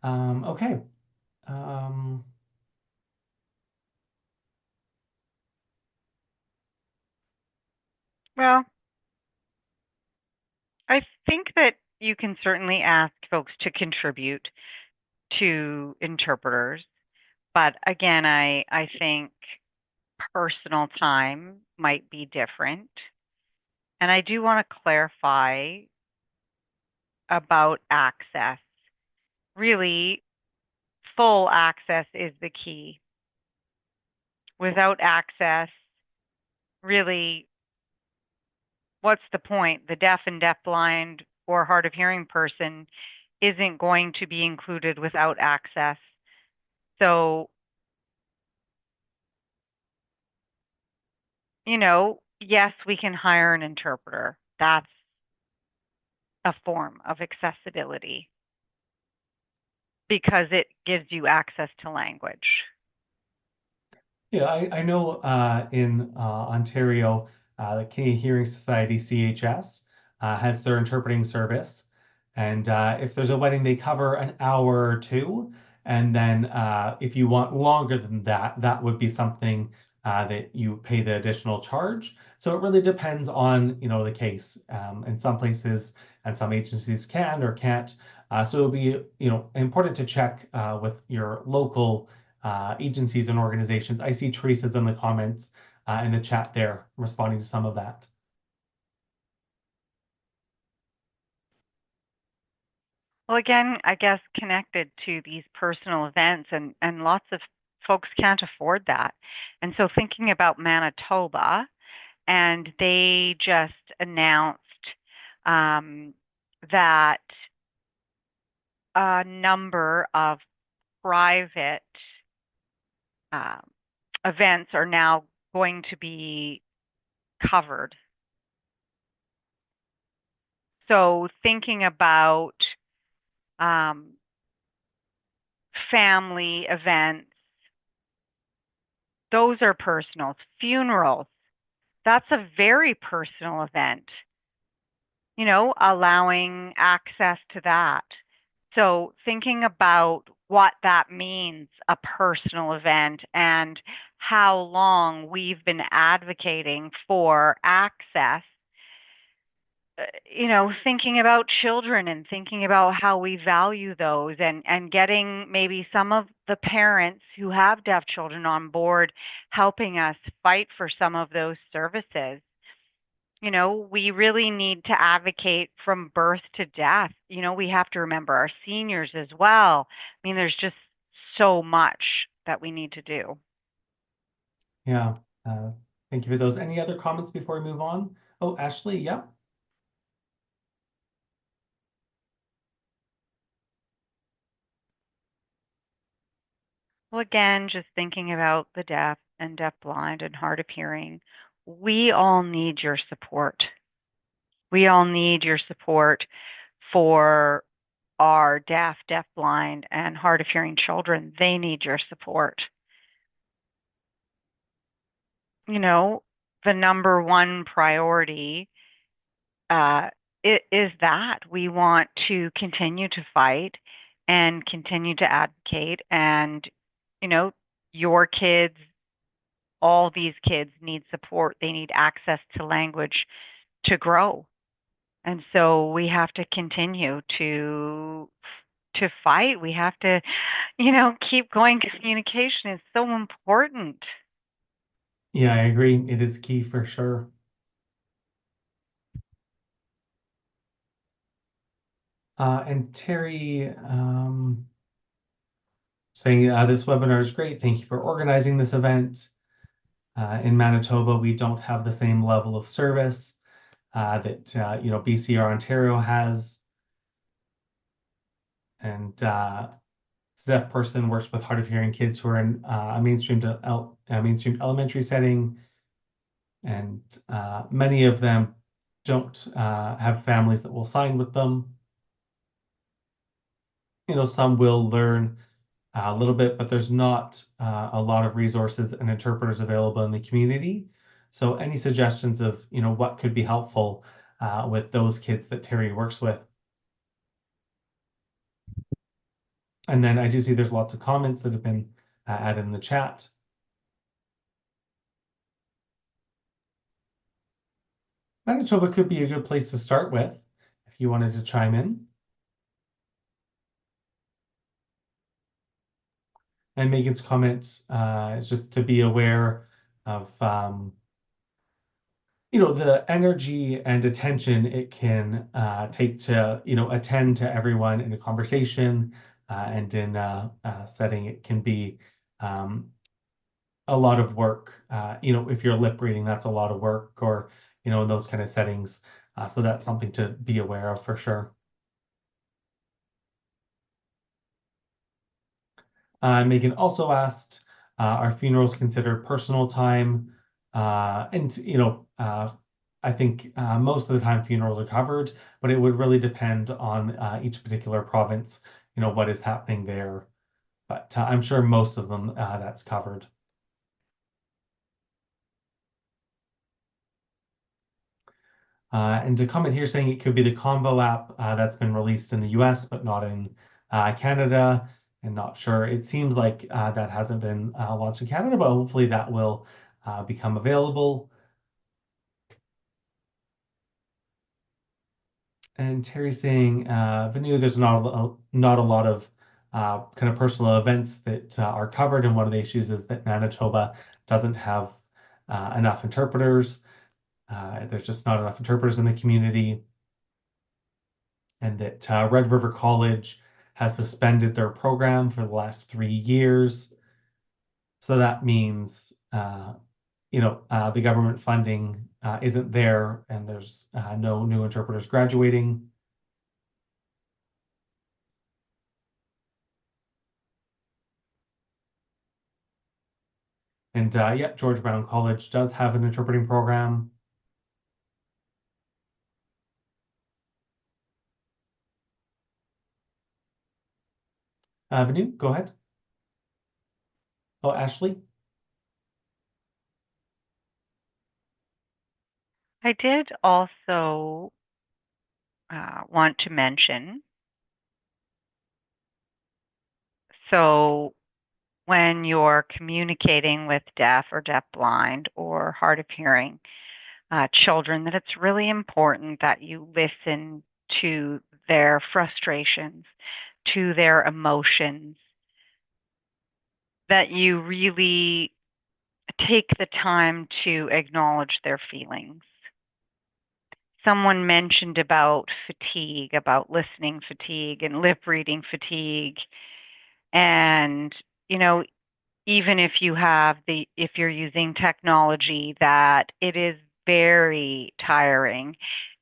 Speaker 1: Okay. Um,
Speaker 2: Well, I think that you can certainly ask folks to contribute to interpreters, but again, I think personal time might be different. And I do want to clarify about access. Really, full access is the key. Without access, really, what's the point? The deaf and deafblind or hard of hearing person isn't going to be included without access. So, yes, we can hire an interpreter. That's a form of accessibility because it gives you access to language.
Speaker 1: Yeah, I know in Ontario, the Canadian Hearing Society, CHS, has their interpreting service. And if there's a wedding, they cover an hour or two. And then if you want longer than that, that would be something that you pay the additional charge. So it really depends on, the case. In some places and some agencies can or can't. So it'll be, important to check with your local agencies and organizations. I see Teresa's in the comments in the chat there responding to some of that.
Speaker 2: Well, again, I guess connected to these personal events, and lots of folks can't afford that. And so thinking about Manitoba, and they just announced um, that a number of private um, events are now going to be covered. So thinking about um, family events, those are personal. Funerals, that's a very personal event, allowing access to that. So thinking about what that means, a personal event, and how long we've been advocating for access, thinking about children and thinking about how we value those, and getting maybe some of the parents who have deaf children on board, helping us fight for some of those services. We really need to advocate from birth to death. We have to remember our seniors as well. I mean, there's just so much that we need to do.
Speaker 1: Yeah, thank you for those. Any other comments before we move on? Oh, Ashley, yeah.
Speaker 2: Well, again, just thinking about the deaf and deafblind and hard of hearing, we all need your support. We all need your support for our deaf, deafblind, and hard of hearing children. They need your support. You know, the number one priority uh, is that we want to continue to fight and continue to advocate. And, you know, your kids, all these kids need support. They need access to language to grow. And so we have to continue to fight. We have to, keep going. Communication is so important.
Speaker 1: Yeah, I agree. It is key for sure. And Terry saying this webinar is great. Thank you for organizing this event. In Manitoba, we don't have the same level of service that BC or Ontario has. And this deaf person works with hard of hearing kids who are in a mainstream elementary setting, and many of them don't have families that will sign with them. Some will learn a little bit, but there's not a lot of resources and interpreters available in the community. So any suggestions of, what could be helpful with those kids that Terry works with? And then I do see there's lots of comments that have been added in the chat. Manitoba could be a good place to start with if you wanted to chime in. And Megan's comment is just to be aware of the energy and attention it can take to attend to everyone in a conversation, and in a setting it can be a lot of work. If you're lip reading, that's a lot of work, or in those kind of settings. So that's something to be aware of for sure. Megan also asked, are funerals considered personal time? And I think most of the time funerals are covered, but it would really depend on each particular province, what is happening there. But I'm sure most of them that's covered. And to comment here saying it could be the Convo app that's been released in the US, but not in Canada, and not sure. It seems like that hasn't been launched in Canada, but hopefully that will become available. And Terry's saying, Vanu, there's not a lot of kind of personal events that are covered, and one of the issues is that Manitoba doesn't have enough interpreters. There's just not enough interpreters in the community, and that Red River College has suspended their program for the last 3 years. So that means, the government funding isn't there, and there's no new interpreters graduating. And yeah, George Brown College does have an interpreting program. Vanu, go ahead. Oh, Ashley.
Speaker 2: I did also want to mention, so when you're communicating with deaf or deafblind or hard of hearing children, that it's really important that you listen to their frustrations, to their emotions, that you really take the time to acknowledge their feelings. Someone mentioned about fatigue, about listening fatigue and lip reading fatigue. And, even if if you're using technology, that it is very tiring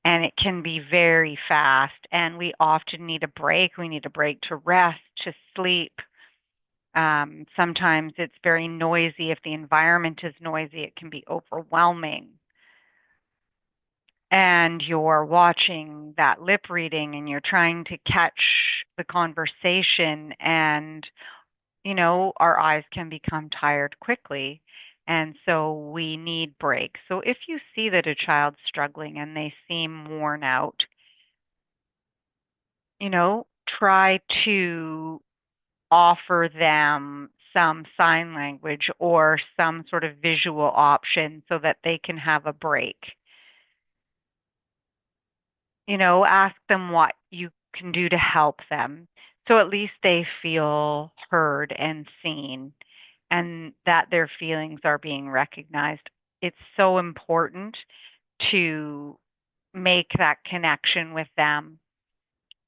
Speaker 2: and it can be very fast. And we often need a break. We need a break to rest, to sleep. Sometimes it's very noisy. If the environment is noisy, it can be overwhelming. and you're watching that lip reading and you're trying to catch the conversation, and our eyes can become tired quickly. And so we need breaks. So if you see that a child's struggling and they seem worn out, try to offer them some sign language or some sort of visual option so that they can have a break. Ask them what you can do to help them. So at least they feel heard and seen and that their feelings are being recognized. It's so important to make that connection with them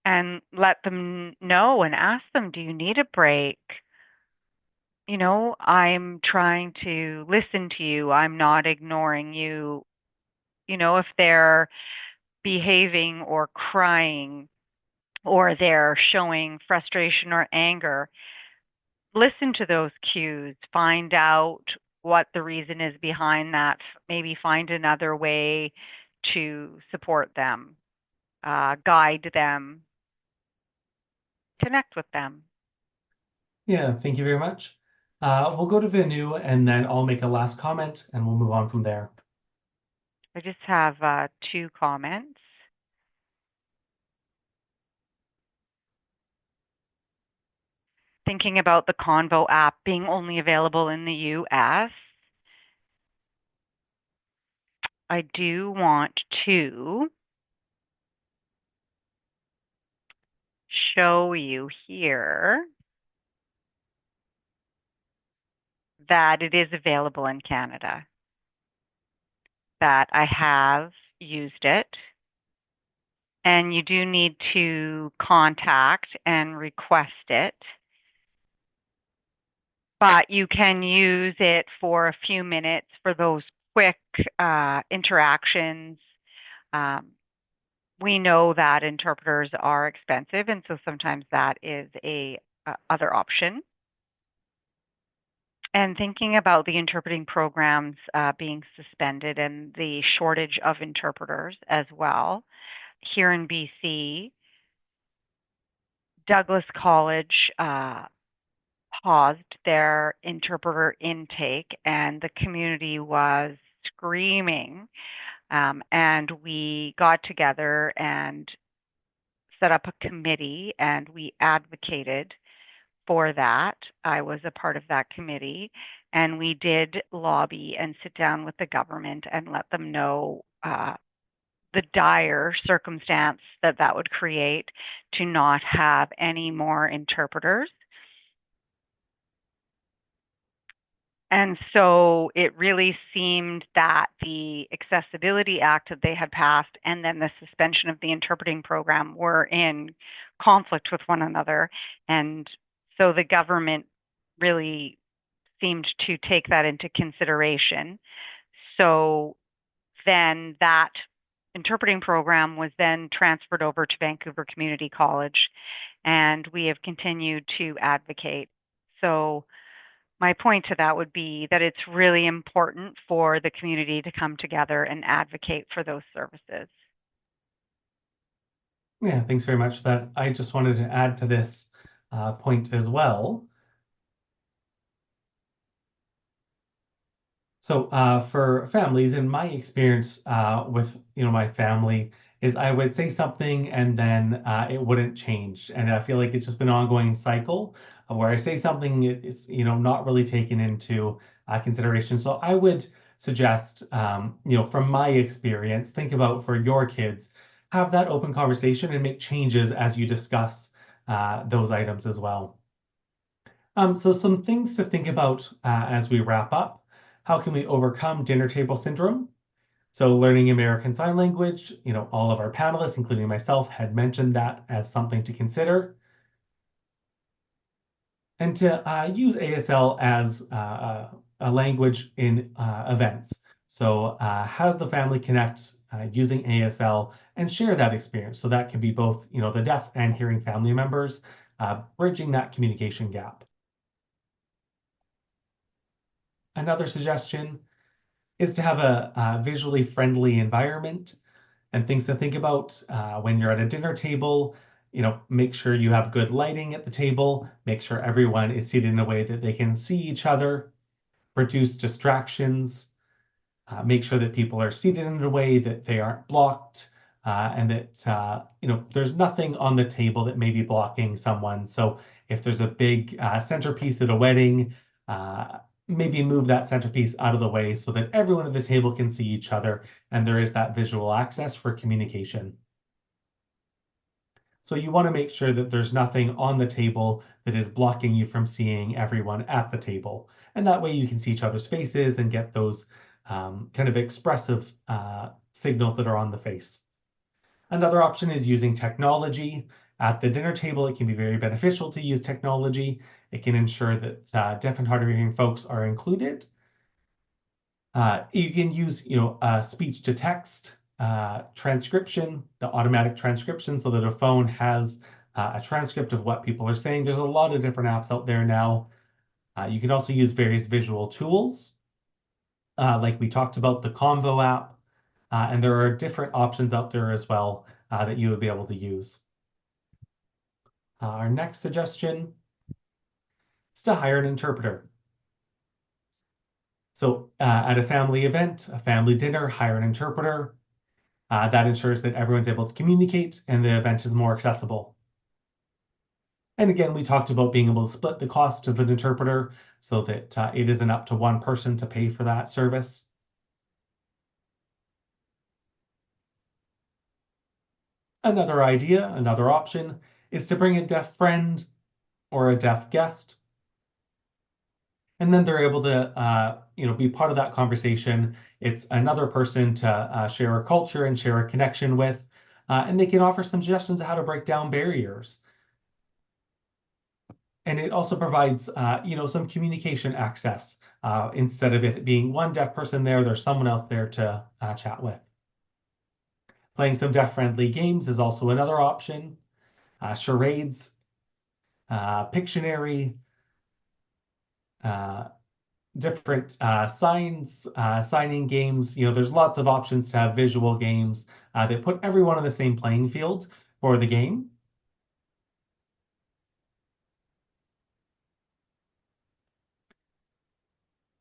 Speaker 2: and let them know and ask them, do you need a break? I'm trying to listen to you. I'm not ignoring you. If they're behaving or crying or they're showing frustration or anger, listen to those cues, find out what the reason is behind that, maybe find another way to support them, guide them, connect with them.
Speaker 1: Yeah, thank you very much. We'll go to Vinu and then I'll make a last comment and we'll move on from there.
Speaker 2: I just have two comments. Thinking about the Convo app being only available in the US, I do want to show you here that it is available in Canada, that I have used it. And you do need to contact and request it. But you can use it for a few minutes for those quick interactions. We know that interpreters are expensive, and so sometimes that is a other option. And thinking about the interpreting programs being suspended and the shortage of interpreters as well. Here in BC, Douglas College paused their interpreter intake, and the community was screaming. And we got together and set up a committee, and we advocated for that. I was a part of that committee, and we did lobby and sit down with the government and let them know the dire circumstance that that would create to not have any more interpreters. And so it really seemed that the Accessibility Act that they had passed and then the suspension of the interpreting program were in conflict with one another. And so the government really seemed to take that into consideration. So then that interpreting program was then transferred over to Vancouver Community College, and we have continued to advocate. So my point to that would be that it's really important for the community to come together and advocate for those services.
Speaker 1: Yeah, thanks very much for that. I just wanted to add to this point as well. So for families, in my experience with my family, is I would say something and then it wouldn't change, and I feel like it's just been an ongoing cycle where I say something, it's not really taken into consideration. So I would suggest, from my experience, think about for your kids, have that open conversation and make changes as you discuss those items as well. So some things to think about as we wrap up. How can we overcome dinner table syndrome? So learning American Sign Language, all of our panelists, including myself, had mentioned that as something to consider. And to use ASL as a language in events. So how the family connect using ASL and share that experience. So that can be both, the deaf and hearing family members, bridging that communication gap. Another suggestion is to have a visually friendly environment. And things to think about when you're at a dinner table, make sure you have good lighting at the table, make sure everyone is seated in a way that they can see each other, reduce distractions, make sure that people are seated in a way that they aren't blocked, and that there's nothing on the table that may be blocking someone. So if there's a big centerpiece at a wedding, maybe move that centerpiece out of the way so that everyone at the table can see each other and there is that visual access for communication. So you want to make sure that there's nothing on the table that is blocking you from seeing everyone at the table. And that way you can see each other's faces and get those kind of expressive signals that are on the face. Another option is using technology. At the dinner table, it can be very beneficial to use technology. It can ensure that deaf and hard of hearing folks are included. You can use, speech to text transcription, the automatic transcription, so that a phone has a transcript of what people are saying. There's a lot of different apps out there now. You can also use various visual tools, like we talked about the Convo app, and there are different options out there as well that you would be able to use. Our next suggestion is to hire an interpreter. So at a family event, a family dinner, hire an interpreter. That ensures that everyone's able to communicate and the event is more accessible. And again, we talked about being able to split the cost of an interpreter so that it isn't up to one person to pay for that service. Another idea, another option, is to bring a deaf friend or a deaf guest. And then they're able to, be part of that conversation. It's another person to share a culture and share a connection with, and they can offer some suggestions of how to break down barriers. And it also provides, some communication access. Instead of it being one deaf person there, there's someone else there to chat with. Playing some deaf-friendly games is also another option. Charades, Pictionary, different signing games. There's lots of options to have visual games that put everyone on the same playing field for the game.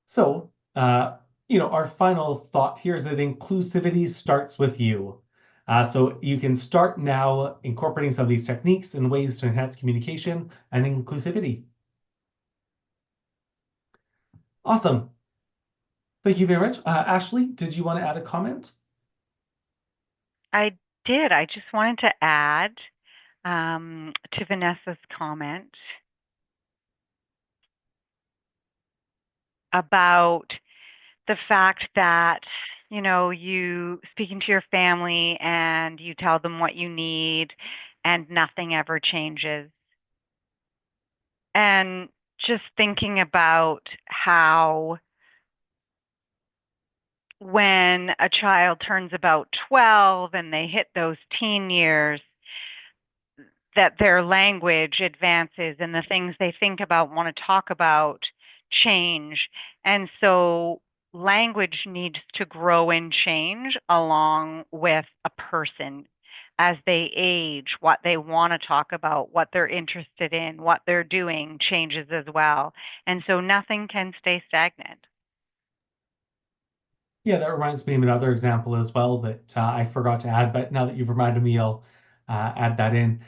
Speaker 1: So, our final thought here is that inclusivity starts with you. So you can start now incorporating some of these techniques and ways to enhance communication and inclusivity. Awesome. Thank you very much. Ashley, did you want to add a comment?
Speaker 2: I did. I just wanted to add to Vanessa's comment about the fact that, you speaking to your family and you tell them what you need and nothing ever changes. And just thinking about how when a child turns about 12 and they hit those teen years, that their language advances and the things they think about, want to talk about, change. And so language needs to grow and change along with a person as they age. What they want to talk about, what they're interested in, what they're doing changes as well. And so nothing can stay stagnant.
Speaker 1: Yeah, that reminds me of another example as well that I forgot to add, but now that you've reminded me, I'll add that in.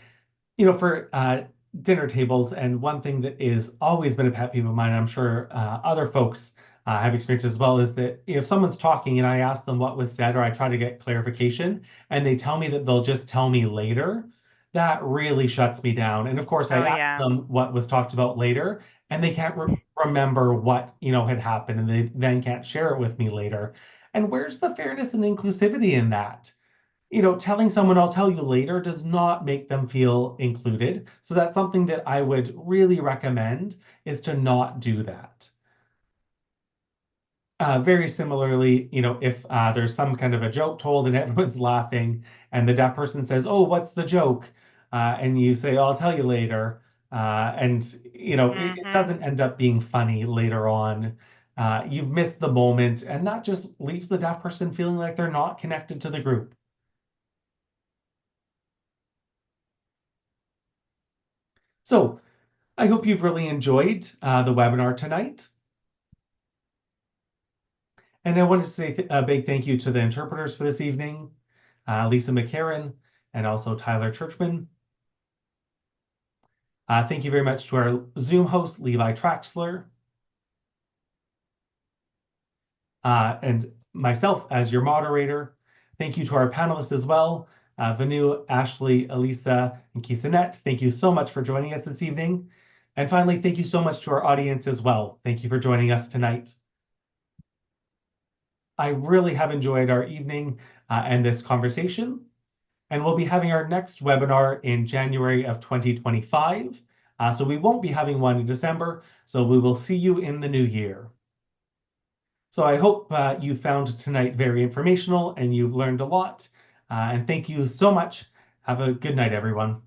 Speaker 1: For dinner tables, and one thing that is always been a pet peeve of mine, I'm sure other folks have experienced as well, is that if someone's talking and I ask them what was said or I try to get clarification and they tell me that they'll just tell me later, that really shuts me down. And of course, I
Speaker 2: Oh,
Speaker 1: ask
Speaker 2: yeah.
Speaker 1: them what was talked about later and they can't remember what, had happened and they then can't share it with me later. And where's the fairness and inclusivity in that? Telling someone I'll tell you later does not make them feel included. So that's something that I would really recommend is to not do that. Very similarly, if there's some kind of a joke told and everyone's laughing and the deaf person says, "Oh, what's the joke?" And you say, "I'll tell you later." And, it
Speaker 2: Hmm.
Speaker 1: doesn't end up being funny later on. You've missed the moment, and that just leaves the deaf person feeling like they're not connected to the group. So I hope you've really enjoyed the webinar tonight. And I wanted to say a big thank you to the interpreters for this evening, Lisa McCarran and also Tyler Churchman. Thank you very much to our Zoom host, Levi Traxler, and myself as your moderator. Thank you to our panelists as well, Vanu, Ashley, Elisa, and Kisanet. Thank you so much for joining us this evening. And finally, thank you so much to our audience as well. Thank you for joining us tonight. I really have enjoyed our evening and this conversation. And we'll be having our next webinar in January of 2025. So we won't be having one in December. So we will see you in the new year. So I hope you found tonight very informational and you've learned a lot. And thank you so much. Have a good night, everyone.